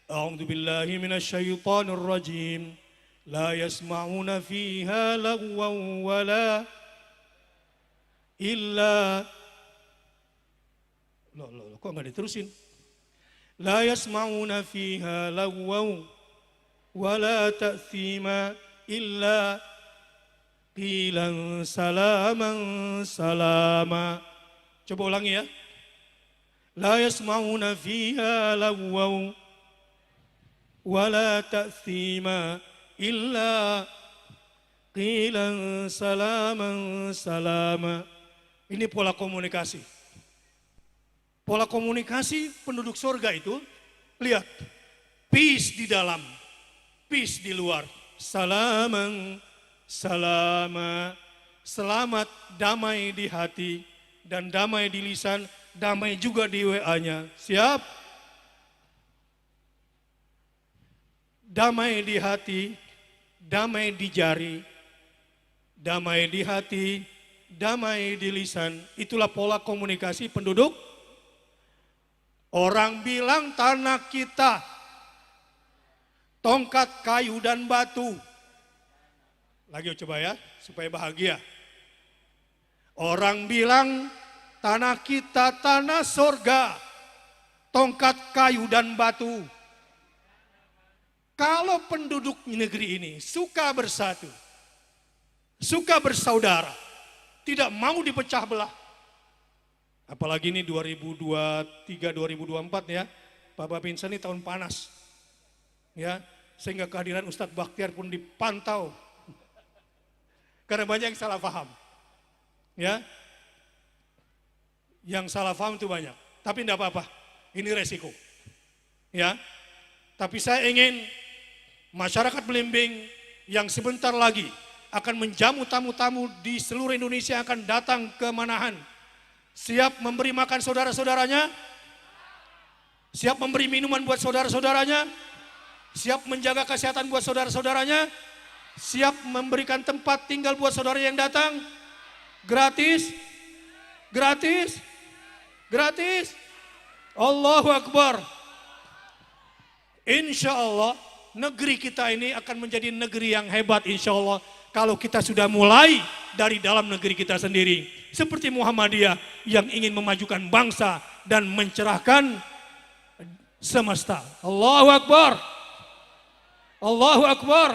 A'udzubillahi minasyaitonir rajim. La yasma'una fiha lagwan wala illa. Loh, kok enggak diterusin? La yasma'una fiha lagwan wala ta'thima illa qilan salaman salama. Coba ulangi ya. La yasma'una fiha lagwaw wa la ta'thima illa qilan salaman salama. Ini pola komunikasi. Pola komunikasi penduduk surga itu, lihat. Peace di dalam, peace di luar. Salaman salama. Selamat, damai di hati dan damai di lisan. Damai juga di WA-nya. Siap? Damai di hati, damai di jari, damai di hati, damai di lisan. Itulah pola komunikasi penduduk. Orang bilang tanah kita, tongkat kayu dan batu. Lagi coba ya, supaya bahagia. Orang bilang tanah kita tanah surga, tongkat kayu dan batu. Kalau penduduk negeri ini suka bersatu, suka bersaudara, tidak mau dipecah belah. Apalagi ini 2023, 2024 ya, Bapak Pinsa ini tahun panas. Ya, sehingga kehadiran Ustadz Bakhtiar pun dipantau. Karena banyak yang salah paham. Ya, yang salah paham itu banyak. Tapi tidak apa-apa, ini resiko. Ya, tapi saya ingin masyarakat Belimbing yang sebentar lagi akan menjamu tamu-tamu di seluruh Indonesia akan datang ke Manahan. Siap memberi makan saudara-saudaranya? Siap memberi minuman buat saudara-saudaranya? Siap menjaga kesehatan buat saudara-saudaranya? Siap memberikan tempat tinggal buat saudara yang datang? Gratis? Gratis? Gratis? Allahu Akbar. Insya Allah negeri kita ini akan menjadi negeri yang hebat insya Allah. Kalau kita sudah mulai dari dalam negeri kita sendiri. Seperti Muhammadiyah yang ingin memajukan bangsa dan mencerahkan semesta. Allahu Akbar. Allahu Akbar.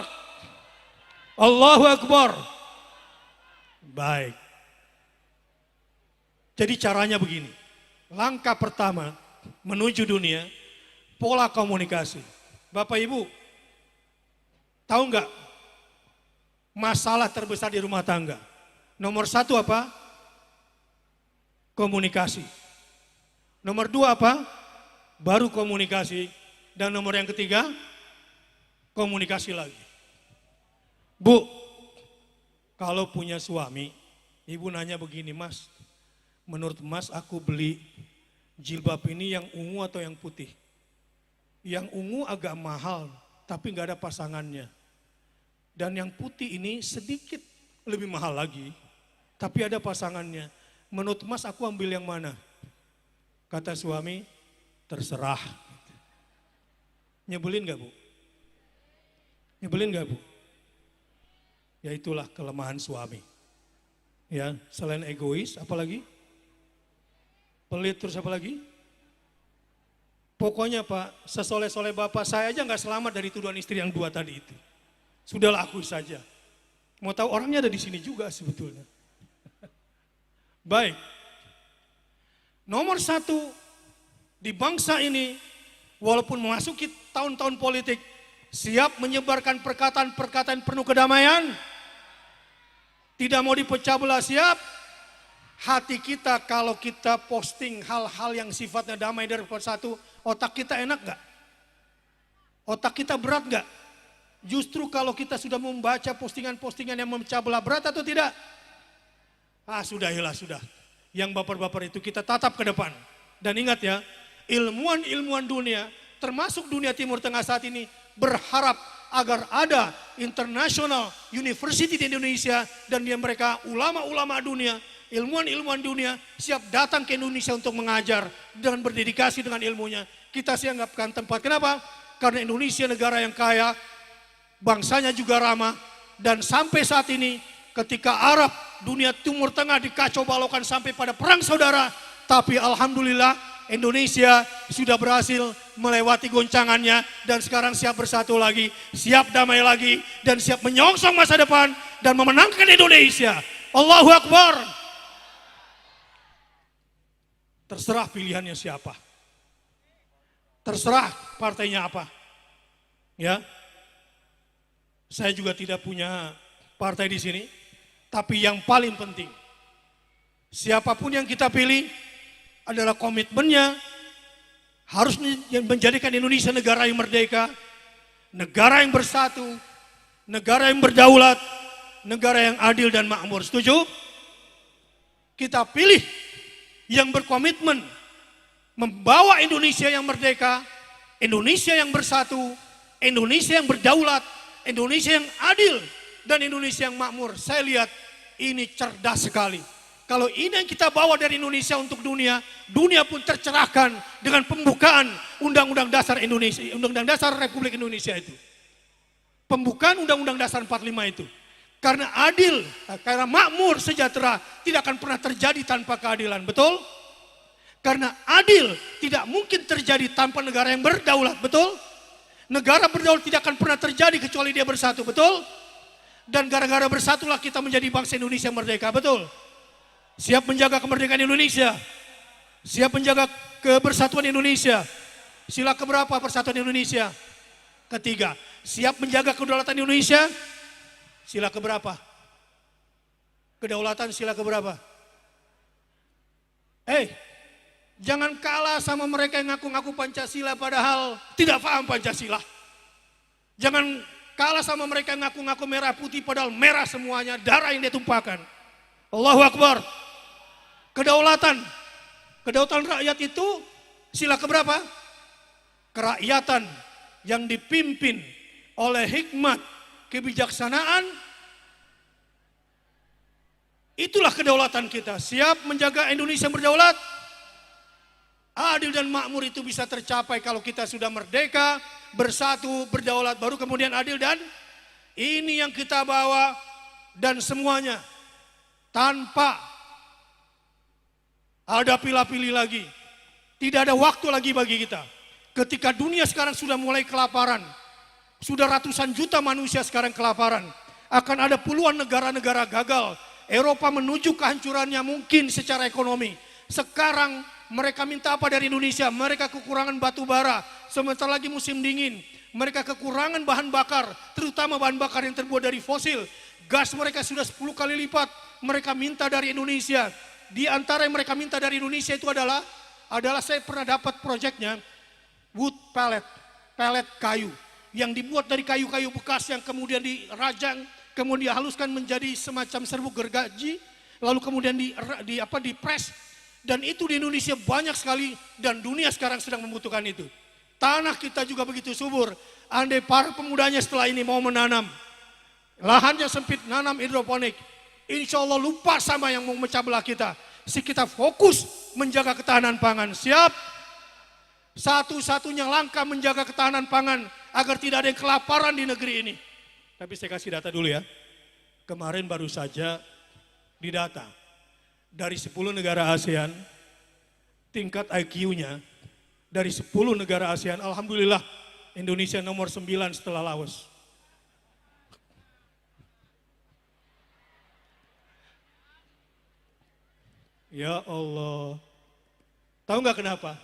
Allahu Akbar. Baik. Jadi caranya begini. Langkah pertama menuju dunia, pola komunikasi. Bapak Ibu, tahu nggak masalah terbesar di rumah tangga? Nomor satu apa? Komunikasi. Nomor dua apa? Baru komunikasi. Dan nomor yang ketiga, komunikasi lagi. Bu, kalau punya suami, ibu nanya begini, Mas, menurut Mas aku beli jilbab ini yang ungu atau yang putih? Yang ungu agak mahal, tapi nggak ada pasangannya. Dan yang putih ini sedikit lebih mahal lagi, tapi ada pasangannya. Menurut Mas aku ambil yang mana? Kata suami, terserah. Nyebelin gak Bu? Nyebelin gak Bu? Ya itulah kelemahan suami. Ya, selain egois, apalagi? Pelit, terus apa lagi? Pokoknya Pak, sesoleh-soleh Bapak saya aja nggak selamat dari tuduhan istri yang dua tadi itu. Sudahlah akui saja. Mau tahu orangnya ada di sini juga sebetulnya. Baik. Nomor satu di bangsa ini, walaupun memasuki tahun-tahun politik, siap menyebarkan perkataan-perkataan penuh kedamaian. Tidak mau dipecah belah, siap. Hati kita kalau kita posting hal-hal yang sifatnya damai dari persatu, otak kita enak gak? Otak kita berat gak? Justru kalau kita sudah membaca postingan-postingan yang memecah belah, berat atau tidak? Sudahilah, sudah. Yang baper-baper itu kita tatap ke depan. Dan ingat ya, ilmuwan-ilmuwan dunia, termasuk dunia Timur Tengah saat ini, berharap agar ada international university di Indonesia dan mereka ulama-ulama dunia, ilmuwan-ilmuwan dunia siap datang ke Indonesia untuk mengajar dan berdedikasi dengan ilmunya. Kita siapkan tempat. Kenapa? Karena Indonesia negara yang kaya, bangsanya juga ramah, dan sampai saat ini ketika Arab, dunia Timur Tengah dikacau balaukan sampai pada perang saudara, tapi alhamdulillah Indonesia sudah berhasil melewati goncangannya dan sekarang siap bersatu lagi, siap damai lagi, dan siap menyongsong masa depan dan memenangkan Indonesia. Allahu Akbar. Terserah pilihannya siapa. Terserah partainya apa. Ya. Saya juga tidak punya partai di sini, tapi yang paling penting, siapapun yang kita pilih adalah komitmennya harus menjadikan Indonesia negara yang merdeka, negara yang bersatu, negara yang berdaulat, negara yang adil dan makmur. Setuju? Kita pilih yang berkomitmen membawa Indonesia yang merdeka, Indonesia yang bersatu, Indonesia yang berdaulat, Indonesia yang adil, dan Indonesia yang makmur. Saya lihat ini cerdas sekali. Kalau ini yang kita bawa dari Indonesia untuk dunia, dunia pun tercerahkan dengan pembukaan Undang-Undang Dasar Indonesia, Undang-Undang Dasar Republik Indonesia itu. Pembukaan Undang-Undang Dasar 45 itu. Karena adil, karena makmur, sejahtera, tidak akan pernah terjadi tanpa keadilan. Betul? Karena adil tidak mungkin terjadi tanpa negara yang berdaulat, betul? Negara berdaulat tidak akan pernah terjadi kecuali dia bersatu, betul? Dan gara-gara bersatulah kita menjadi bangsa Indonesia merdeka, betul? Siap menjaga kemerdekaan Indonesia? Siap menjaga kebersatuan Indonesia? Sila keberapa persatuan Indonesia? Ketiga. Siap menjaga kedaulatan Indonesia? Sila keberapa? Kedaulatan sila keberapa? Jangan kalah sama mereka yang ngaku-ngaku Pancasila padahal tidak paham Pancasila. Jangan kalah sama mereka yang ngaku-ngaku merah putih padahal merah semuanya, darah yang dia tumpahkan. Allahu Akbar. Kedaulatan rakyat itu sila keberapa? Kerakyatan yang dipimpin oleh hikmat, kebijaksanaan. Itulah kedaulatan kita. Siap menjaga Indonesia berdaulat? Adil dan makmur itu bisa tercapai kalau kita sudah merdeka, bersatu, berdaulat, baru kemudian adil dan ini yang kita bawa dan semuanya tanpa ada pilih-pilih lagi. Tidak ada waktu lagi bagi kita. Ketika dunia sekarang sudah mulai kelaparan, sudah ratusan juta manusia sekarang kelaparan, akan ada puluhan negara-negara gagal. Eropa menuju kehancurannya mungkin secara ekonomi. Sekarang mereka minta apa dari Indonesia? Mereka kekurangan batu bara, sebentar lagi musim dingin. Mereka kekurangan bahan bakar, terutama bahan bakar yang terbuat dari fosil. Gas mereka sudah 10 kali lipat, mereka minta dari Indonesia. Di antara yang mereka minta dari Indonesia itu adalah saya pernah dapat proyeknya, wood pellet kayu. Yang dibuat dari kayu-kayu bekas yang kemudian dirajang, kemudian dihaluskan menjadi semacam serbuk gergaji, lalu kemudian dipres. Dan itu di Indonesia banyak sekali dan dunia sekarang sedang membutuhkan itu. Tanah kita juga begitu subur. Andai para pemudanya setelah ini mau menanam, lahannya sempit, nanam hidroponik, insya Allah lupa sama yang mau memecah belah kita. Kita fokus menjaga ketahanan pangan. Siap? Satu-satunya langkah menjaga ketahanan pangan agar tidak ada yang kelaparan di negeri ini. Tapi saya kasih data dulu ya. Kemarin baru saja didata. Dari 10 negara ASEAN, tingkat IQ-nya dari 10 negara ASEAN, alhamdulillah Indonesia nomor 9 setelah Laos. Ya Allah. Tahu nggak kenapa?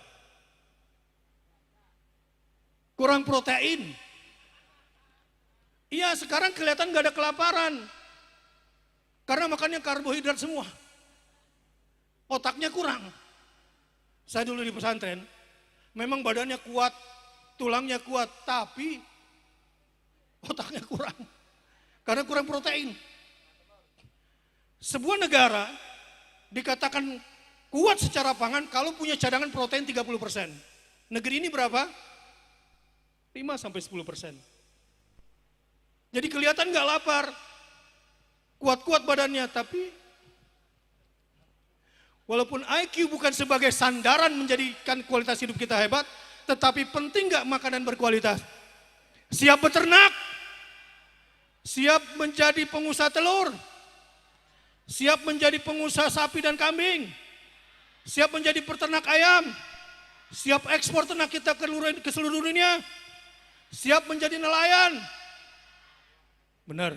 Kurang protein. Iya, sekarang kelihatan nggak ada kelaparan. Karena makannya karbohidrat semua. Otaknya kurang. Saya dulu di pesantren, memang badannya kuat, tulangnya kuat, tapi otaknya kurang. Karena kurang protein. Sebuah negara dikatakan kuat secara pangan kalau punya cadangan protein 30%. Negeri ini berapa? 5-10%. Jadi kelihatan nggak lapar, kuat-kuat badannya, tapi walaupun IQ bukan sebagai sandaran menjadikan kualitas hidup kita hebat, tetapi penting nggak makanan berkualitas? Siap beternak? Siap menjadi pengusaha telur? Siap menjadi pengusaha sapi dan kambing? Siap menjadi peternak ayam? Siap ekspor ternak kita ke seluruh dunia? Siap menjadi nelayan? Benar.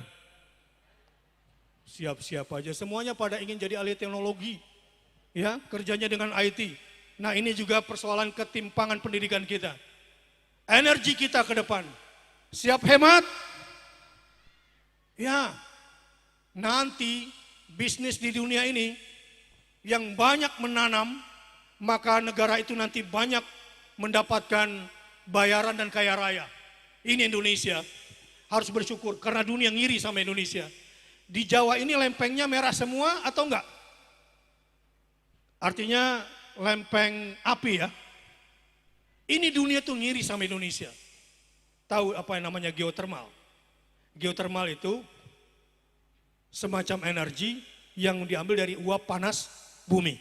Siap-siap aja, semuanya pada ingin jadi ahli teknologi. Ya, kerjanya dengan IT. Nah, ini juga persoalan ketimpangan pendidikan kita. Energi kita ke depan. Siap hemat? Ya. Nanti bisnis di dunia ini yang banyak menanam, maka negara itu nanti banyak mendapatkan bayaran dan kaya raya. Ini Indonesia. Harus bersyukur karena dunia ngiri sama Indonesia. Di Jawa ini lempengnya merah semua atau enggak? Artinya lempeng api ya. Ini dunia tuh ngiri sama Indonesia. Tahu apa yang namanya geotermal? Geotermal itu semacam energi yang diambil dari uap panas bumi.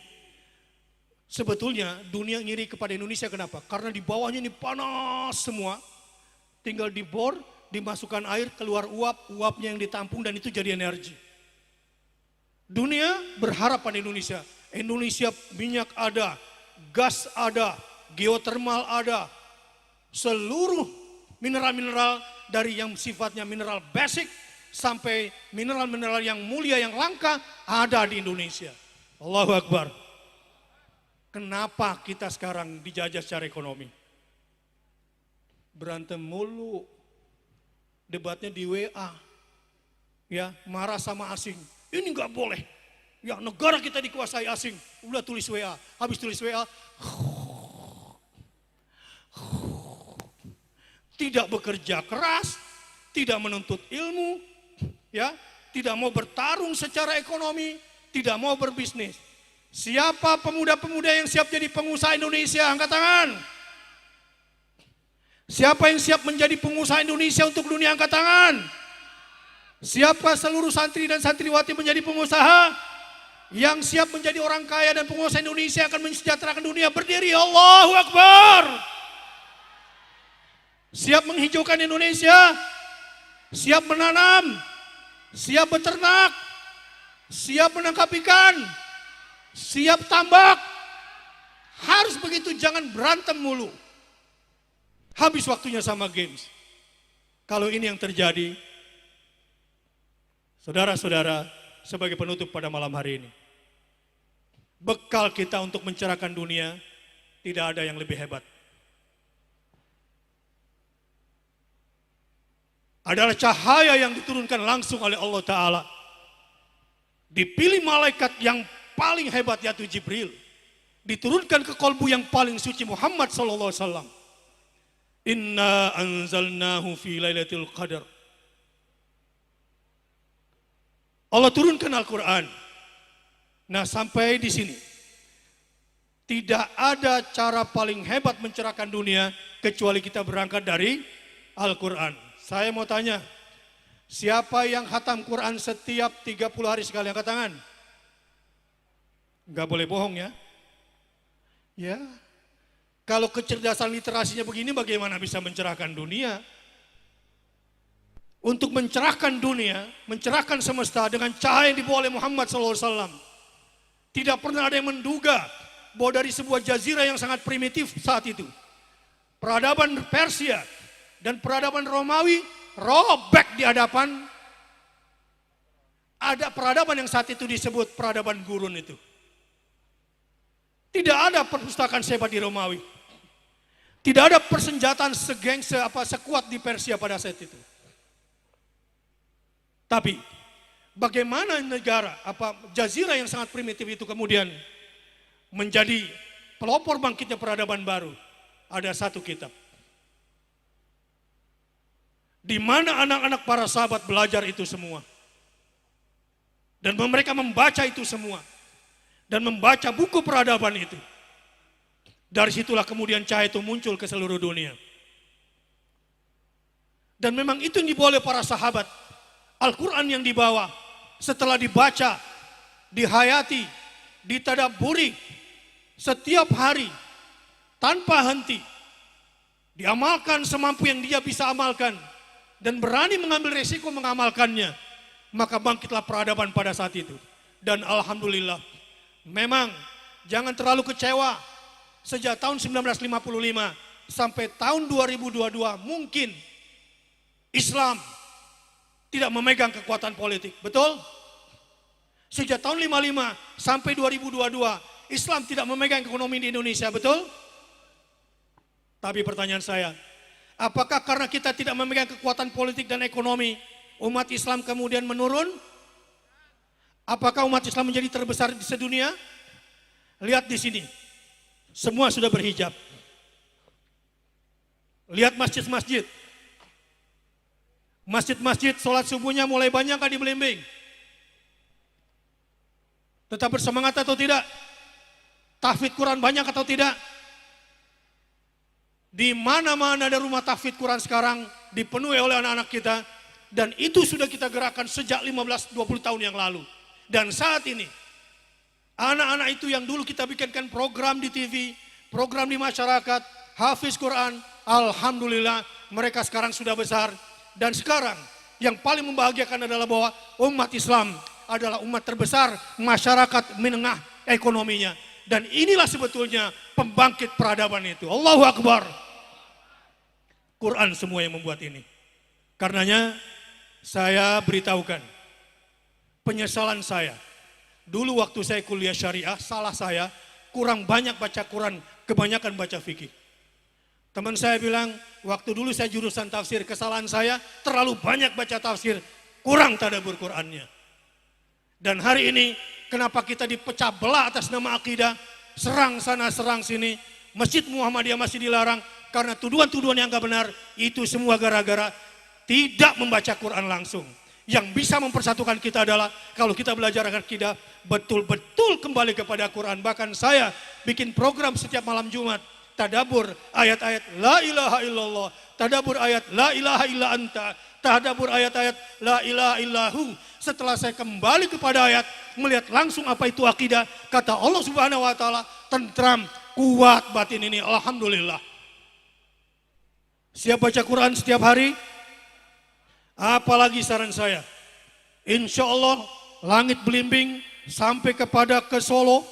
Sebetulnya dunia ngiri kepada Indonesia kenapa? Karena di bawahnya ini panas semua. Tinggal dibor, dimasukkan air, keluar uap, uapnya yang ditampung dan itu jadi energi. Dunia berharap pada Indonesia. Indonesia minyak ada, gas ada, geotermal ada, seluruh mineral-mineral dari yang sifatnya mineral basic sampai mineral-mineral yang mulia, yang langka ada di Indonesia. Allahu Akbar. Kenapa kita sekarang dijajah secara ekonomi? Berantem mulu, debatnya di WA, ya marah sama asing. Ini nggak boleh. Ya negara kita dikuasai asing. Udah tulis WA, habis tulis WA, tidak bekerja keras, tidak menuntut ilmu, ya, tidak mau bertarung secara ekonomi, tidak mau berbisnis. Siapa pemuda-pemuda yang siap jadi pengusaha Indonesia? Angkat tangan. Siapa yang siap menjadi pengusaha Indonesia untuk dunia? Angkat tangan. Siapa seluruh santri dan santriwati menjadi pengusaha? Yang siap menjadi orang kaya dan pengusaha Indonesia akan mensejahterakan dunia? Berdiri, Allahu Akbar. Siap menghijaukan Indonesia? Siap menanam? Siap beternak? Siap menangkap ikan? Siap tambak? Harus begitu, jangan berantem mulu. Habis waktunya sama games. Kalau ini yang terjadi, saudara-saudara, sebagai penutup pada malam hari ini, bekal kita untuk mencerahkan dunia tidak ada yang lebih hebat. Adalah cahaya yang diturunkan langsung oleh Allah Ta'ala. Dipilih malaikat yang paling hebat, yaitu Jibril. Diturunkan ke kolbu yang paling suci, Muhammad SAW. Inna anzalnahu fi lailatul qadar. Allah turunkan Al-Quran. Nah, sampai di sini tidak ada cara paling hebat mencerahkan dunia kecuali kita berangkat dari Al-Quran. Saya mau tanya, siapa yang khatam Quran setiap 30 hari sekali? Angkat tangan. Enggak boleh bohong ya. Ya. Kalau kecerdasan literasinya begini, bagaimana bisa mencerahkan dunia? Untuk mencerahkan dunia, mencerahkan semesta dengan cahaya yang dibawa oleh Muhammad SAW. Tidak pernah ada yang menduga bahwa dari sebuah jazirah yang sangat primitif saat itu, peradaban Persia dan peradaban Romawi robek di hadapan ada peradaban yang saat itu disebut peradaban gurun itu. Tidak ada perpustakaan sehebat di Romawi. Tidak ada persenjataan sekuat di Persia pada saat itu. Tapi bagaimana negara jazirah yang sangat primitif itu kemudian menjadi pelopor bangkitnya peradaban baru? Ada satu kitab di mana anak-anak para sahabat belajar itu semua, dan mereka membaca itu semua dan membaca buku peradaban itu. Dari situlah kemudian cahaya itu muncul ke seluruh dunia. Dan memang itu yang dibawa oleh para sahabat. Al-Quran yang dibawa setelah dibaca, dihayati, ditadaburi setiap hari tanpa henti, diamalkan semampu yang dia bisa amalkan dan berani mengambil resiko mengamalkannya, maka bangkitlah peradaban pada saat itu. Dan alhamdulillah, memang jangan terlalu kecewa. Sejak tahun 1955 sampai tahun 2022 mungkin Islam tidak memegang kekuatan politik, betul? Sejak tahun 55 sampai 2022 Islam tidak memegang ekonomi di Indonesia, betul? Tapi pertanyaan saya, apakah karena kita tidak memegang kekuatan politik dan ekonomi, umat Islam kemudian menurun? Apakah umat Islam menjadi terbesar di sedunia? Lihat di sini, semua sudah berhijab. Lihat masjid-masjid. Masjid-masjid sholat subuhnya mulai banyak kan di Belimbing? Tetap bersemangat atau tidak? Tahfidz Quran banyak atau tidak? Di mana-mana ada rumah tahfidz Quran sekarang dipenuhi oleh anak-anak kita. Dan itu sudah kita gerakkan sejak 15-20 tahun yang lalu. Dan saat ini, anak-anak itu yang dulu kita bikinkan program di TV, program di masyarakat, hafiz Quran, alhamdulillah mereka sekarang sudah besar. Dan sekarang yang paling membahagiakan adalah bahwa umat Islam adalah umat terbesar masyarakat menengah ekonominya. Dan inilah sebetulnya pembangkit peradaban itu. Allahu Akbar. Quran semua yang membuat ini. Karenanya saya beritahukan penyesalan saya. Dulu waktu saya kuliah syariah, salah saya kurang banyak baca Quran, kebanyakan baca fikih. Teman saya bilang, waktu dulu saya jurusan tafsir, kesalahan saya terlalu banyak baca tafsir, kurang tadabbur Qurannya. Dan hari ini, kenapa kita dipecah belah atas nama akidah, serang sana, serang sini, Masjid Muhammadiyah masih dilarang, karena tuduhan-tuduhan yang gak benar, itu semua gara-gara tidak membaca Quran langsung. Yang bisa mempersatukan kita adalah kalau kita belajar akidah betul-betul kembali kepada Quran. Bahkan saya bikin program setiap malam Jumat, tadabbur ayat-ayat la ilaha illallah, tadabbur ayat la ilaha illa anta, tadabbur ayat-ayat la ilaha illahu. Setelah saya kembali kepada ayat, melihat langsung apa itu akidah, kata Allah Subhanahu wa taala, tentram, kuat batin ini, alhamdulillah. Siap baca Quran setiap hari? Apalagi saran saya, insya Allah langit belimbing sampai ke Solo,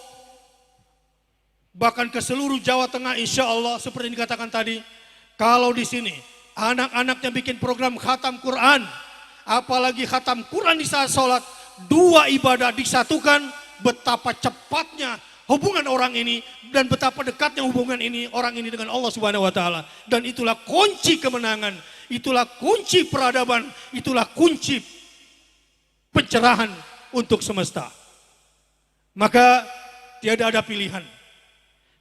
bahkan ke seluruh Jawa Tengah insya Allah seperti yang dikatakan tadi. Kalau di sini anak-anaknya bikin program khatam Quran, apalagi khatam Quran di saat sholat, dua ibadah disatukan, betapa cepatnya hubungan orang ini dan betapa dekatnya hubungan ini orang ini dengan Allah Subhanahu wa taala. Dan itulah kunci kemenangan, itulah kunci peradaban, itulah kunci pencerahan untuk semesta. Maka tiada ada pilihan.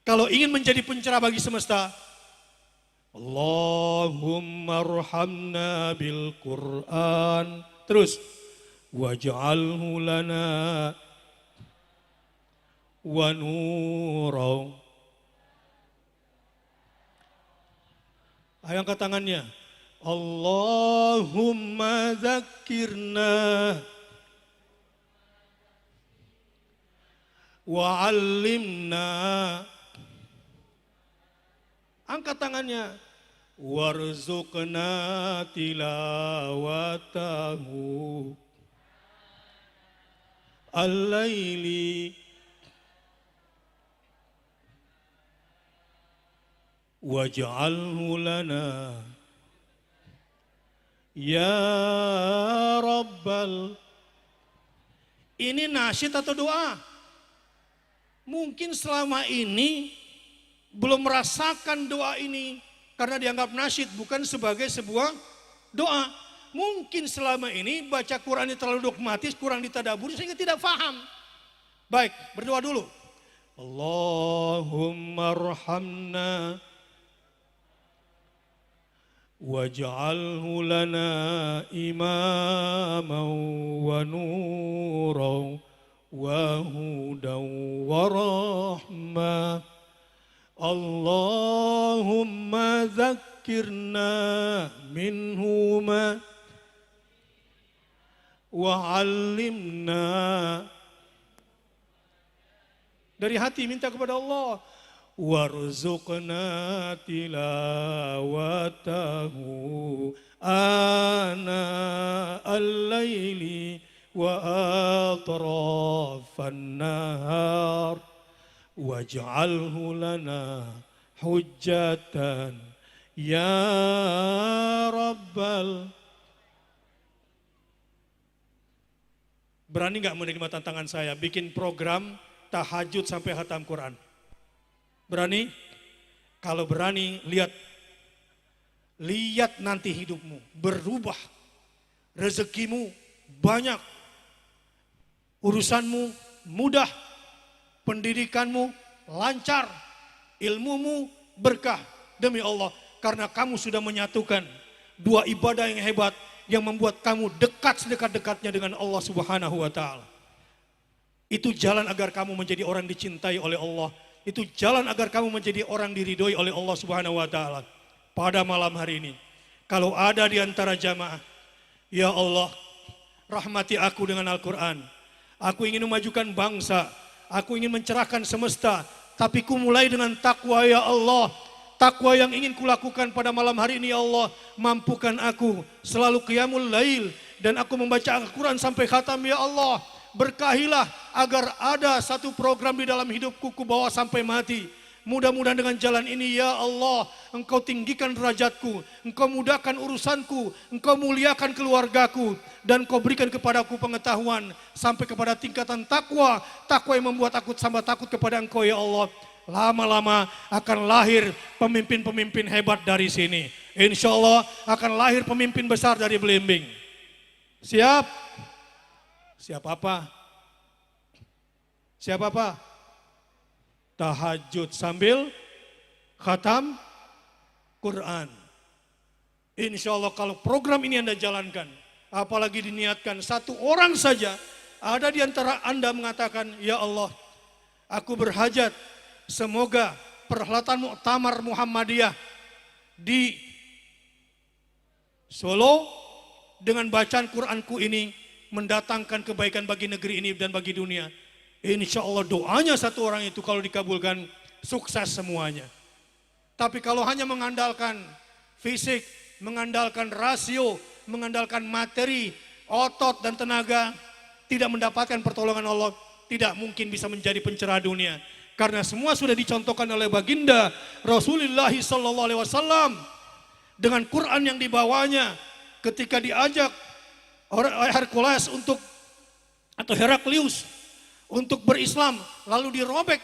Kalau ingin menjadi pencerah bagi semesta, Allahumma arhamna bil Quran. Terus, waj'alhu lana wa nura. Ayo angkat tangannya. Allahumma zakirna wa 'allimna. Angkat tangannya. Warzuqna tilawatahu al-laili waj'alhu lana ya Rabbal. Ini nasyid atau doa? Mungkin selama ini belum merasakan doa ini karena dianggap nasyid bukan sebagai sebuah doa. Mungkin selama ini baca Qurannya terlalu dogmatis, kurang ditadabur sehingga tidak paham. Baik, berdoa dulu. Allahumma arhamna waj'alhu lana imaman wa nuran wa hudan wa rahmah. Allahumma zakirna minhuma wa 'allimna. Dari hati minta kepada Allah. Warzuqna tilawatahu ana al-laili wa atrafan nahar waj'alhu lana hujjatan ya Rabbal. Berani gak menerima tantangan saya bikin program tahajud sampai khatam Quran? Berani? Kalau berani, lihat nanti hidupmu berubah, rezekimu banyak, urusanmu mudah, pendidikanmu lancar, ilmumu berkah. Demi Allah, karena kamu sudah menyatukan dua ibadah yang hebat yang membuat kamu dekat sedekat-dekatnya dengan Allah Subhanahu wa taala. Itu jalan agar kamu menjadi orang dicintai oleh Allah. Itu jalan agar kamu menjadi orang diridhoi oleh Allah Subhanahu wa taala. Pada malam hari ini, kalau ada di antara jamaah, ya Allah, rahmati aku dengan Al-Quran. Aku ingin memajukan bangsa, aku ingin mencerahkan semesta, tapi ku mulai dengan takwa ya Allah. Takwa yang ingin kulakukan pada malam hari ini ya Allah, mampukan aku selalu qiyamul lail dan aku membaca Al-Quran sampai khatam ya Allah. berkahilah agar ada satu program di dalam hidupku ku bawa sampai mati. Mudah-mudahan dengan jalan ini ya Allah, Engkau tinggikan derajatku, Engkau mudahkan urusanku, Engkau muliakan keluargaku, dan Engkau berikan kepadaku pengetahuan sampai kepada tingkatan takwa, takwa yang membuat aku tambah takut kepada Engkau ya Allah. Lama-lama akan lahir pemimpin-pemimpin hebat dari sini. Insya Allah akan lahir pemimpin besar dari Belimbing. Siap? Siap apa? Siap apa? Tahajud sambil khatam Quran. Insya Allah kalau program ini Anda jalankan, apalagi diniatkan satu orang saja, ada di antara Anda mengatakan, ya Allah, aku berhajat, semoga perhelatan Muktamar Muhammadiyah di Solo dengan bacaan Quranku ini mendatangkan kebaikan bagi negeri ini dan bagi dunia. Insya Allah doanya satu orang itu kalau dikabulkan sukses semuanya. Tapi kalau hanya mengandalkan fisik, mengandalkan rasio, mengandalkan materi, otot dan tenaga, tidak mendapatkan pertolongan Allah, tidak mungkin bisa menjadi pencerah dunia. Karena semua sudah dicontohkan oleh baginda Rasulullah SAW dengan Quran yang dibawanya ketika diajak Hercules atau Heraklius untuk berislam, lalu dirobek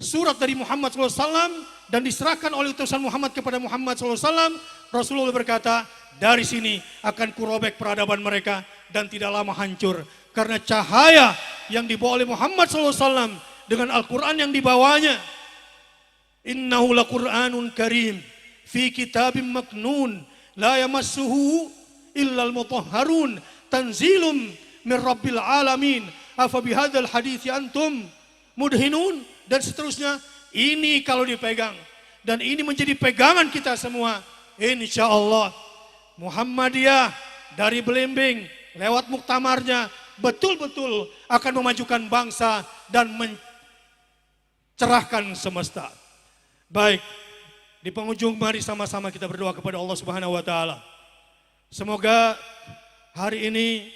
surat dari Muhammad SAW dan diserahkan oleh utusan Muhammad kepada Muhammad SAW. Rasulullah berkata, dari sini akan kurobek peradaban mereka dan tidak lama hancur. Karena cahaya yang dibawa oleh Muhammad SAW dengan Al-Quran yang dibawanya. Innahu laqur'anun karim fi kitabim maknun la yamassuhu illal mutahharun tanzilum min rabbil alamin. Afa bihadzal hadithi antum mudhinun, dan seterusnya. Ini kalau dipegang dan ini menjadi pegangan kita semua, insya Allah Muhammadiyah dari Belimbing lewat muktamarnya betul-betul akan memajukan bangsa dan mencerahkan semesta. Baik, di penghujung mari sama-sama kita berdoa kepada Allah Subhanahu wa taala. Semoga hari ini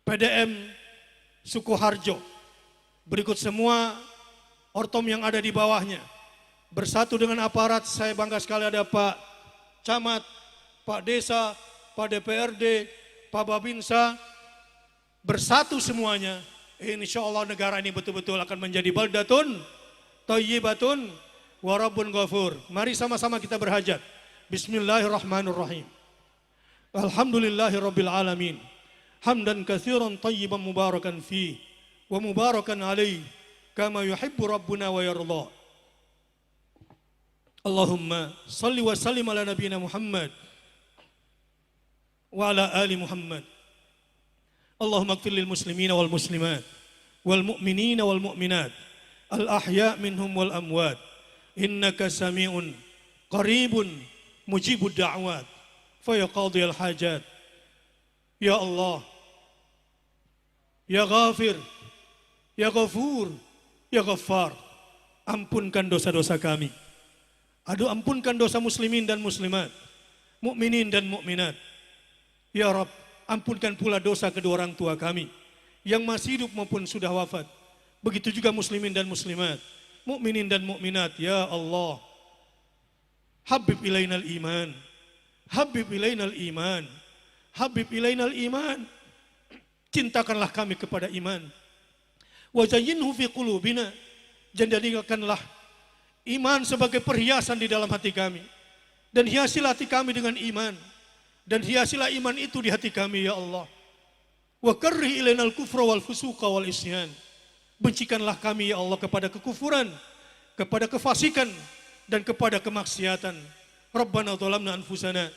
PDM Sukoharjo berikut semua ortom yang ada di bawahnya bersatu dengan aparat. Saya bangga sekali ada Pak Camat, Pak Desa, Pak DPRD, Pak Babinsa, bersatu semuanya. Insya Allah negara ini betul-betul akan menjadi baldatun thayyibatun wa rabbun ghafur. Mari sama-sama kita berhajat. Bismillahirrahmanirrahim. Alhamdulillahirabbil alamin. Hamdan katsiran tayyiban mubarakan fi wa mubarakan alaihi kama yuhibbu rabbuna wa yarda. Allahumma salli wa sallim ala nabiyyina Muhammad wa ala ali Muhammad. Allahumma ighfir lil muslimina wal muslimat wal mu'minina wal mu'minat al ahya' minhum wal amwat innaka sami'un qaribun mujibud da'wat fa ya qadhiyal hajat. Ya Allah, Ya Ghafir, Ya Ghafur, Ya Ghaffar, ampunkan dosa-dosa kami. Aduh, ampunkan dosa muslimin dan muslimat, mukminin dan mukminat. Ya Rabb, ampunkan pula dosa kedua orang tua kami yang masih hidup maupun sudah wafat. Begitu juga muslimin dan muslimat, mukminin dan mukminat. Ya Allah, habib ilainal iman, habib ilainal iman, habib ilainal iman. Cintakanlah kami kepada iman. Wa zayyinhu fi qulubina, dan jadikanlah iman sebagai perhiasan di dalam hati kami. Dan hiasilah hati kami dengan iman. Dan hiasilah iman itu di hati kami ya Allah. Wa karrih ilainal kufra wal fusuqa wal isyan. Bencikanlah kami ya Allah kepada kekufuran, kepada kefasikan, dan kepada kemaksiatan. Rabbana dhalamna anfusana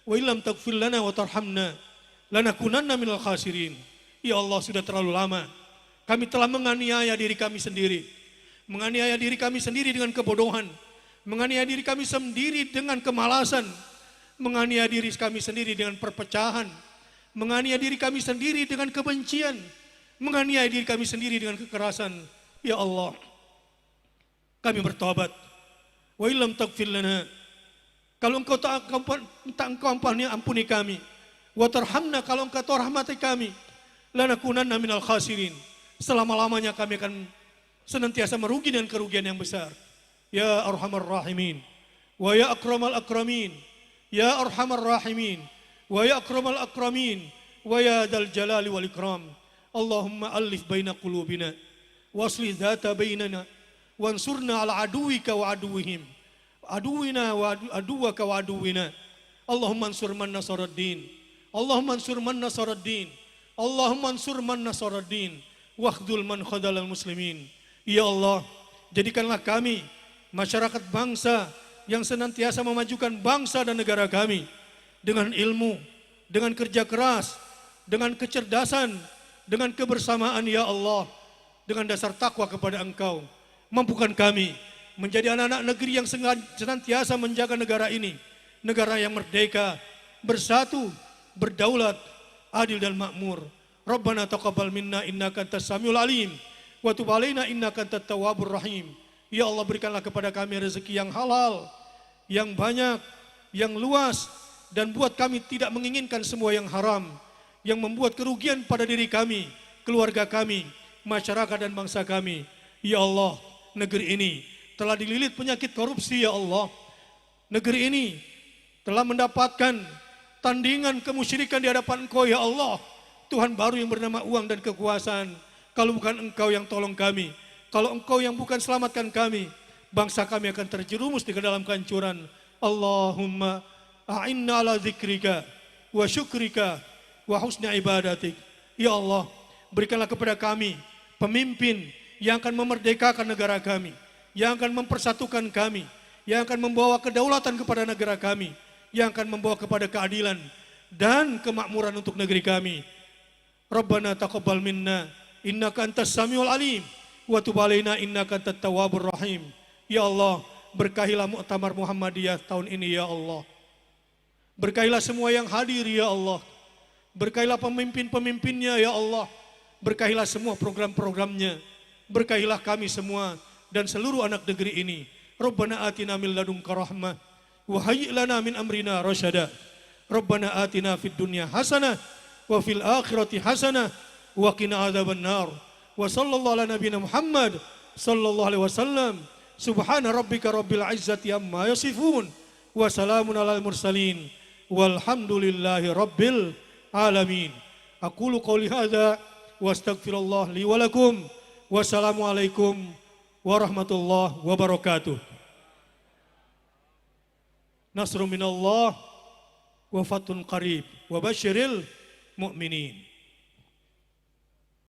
wa illam taghfir lana wa tarhamna lanakunanna minal khasirin. Ya Allah, sudah terlalu lama kami telah menganiaya diri kami sendiri. Menganiaya diri kami sendiri dengan kebodohan. Menganiaya diri kami sendiri dengan kemalasan. Menganiaya diri kami sendiri dengan perpecahan. Menganiaya diri kami sendiri dengan kebencian. Menganiaya diri kami sendiri dengan kekerasan. Ya Allah, kami bertobat. Wa illam taghfir lana, kalau engkau tak ampuni kami. Wa tarhamna, kalau engkau tak rahmati kami. lanakunanna minal khasirin. Selama-lamanya kami akan senantiasa merugi dengan kerugian yang besar. Ya Arhamar Rahimin, wa ya Akramal Akramin, ya Arhamar Rahimin, wa ya Akramal Akramin, wa ya Dzal Jalali wal Ikram. Allahumma alif baina qulubina, waslih dzata bainana, wansurna ala aduwika wa aduwihim, aduwina wa aduwaka wa aduwina. Allahumma ansur man nasaraddin, Allahumma ansur man nasaraddin, Allahumma ansur man nasaraddin, wakhdul man khadalal muslimin. Ya Allah, jadikanlah kami masyarakat bangsa yang senantiasa memajukan bangsa dan negara kami dengan ilmu, dengan kerja keras, dengan kecerdasan, dengan kebersamaan ya Allah, dengan dasar takwa kepada Engkau. Mampukan kami menjadi anak-anak negeri yang senantiasa menjaga negara ini, negara yang merdeka, bersatu, berdaulat, adil dan makmur. Rabbana taqabbal minna innaka antas samiul alim wa tub alaina innaka antat tawwabur rahim. Ya Allah, berikanlah kepada kami rezeki yang halal, yang banyak, yang luas, dan buat kami tidak menginginkan semua yang haram, yang membuat kerugian pada diri kami, keluarga kami, masyarakat dan bangsa kami. Ya Allah, negeri ini telah dililit penyakit korupsi ya Allah. Negeri ini telah mendapatkan tandingan kemusyrikan di hadapan Engkau ya Allah. Tuhan baru yang bernama uang dan kekuasaan. Kalau bukan Engkau yang tolong kami, kalau Engkau yang bukan selamatkan kami, bangsa kami akan terjerumus di dalam kehancuran. Allahumma a'inna ala zikrika wa syukrika wa husni ibadatik. Ya Allah, berikanlah kepada kami pemimpin yang akan memerdekakan negara kami, yang akan mempersatukan kami, yang akan membawa kedaulatan kepada negara kami, yang akan membawa kepada keadilan dan kemakmuran untuk negeri kami. Rabbana taqabbal minna innaka antas samiul alim wa tub alaina innaka antat tawwabur rahim. Ya Allah, berkahilah Muktamar Muhammadiyah tahun ini ya Allah. Berkahilah semua yang hadir ya Allah. Berkahilah pemimpin-pemimpinnya ya Allah. Berkahilah semua program-programnya. Berkahilah kami semua dan seluruh anak negeri ini. Rabbana atina min ladunka rahmah wa hayyi' lana min amrina rasyada. Rabbana atina fid dunya hasanah wa fil akhirati hasanah wa qina adzabannar. Wa sallallahu ala nabiyina Muhammad sallallahu alaihi wasallam. Subhana rabbika rabbil izzati amma yasifun wa salamun alal mursalin walhamdulillahi rabbil alamin. Aqulu qouli hadza wa astaghfirullah li wa lakum. Wassalamualaikum warahmatullahi wabarakatuh. Nasrun minallah wa fathun qarib wa basyiril mu'minin.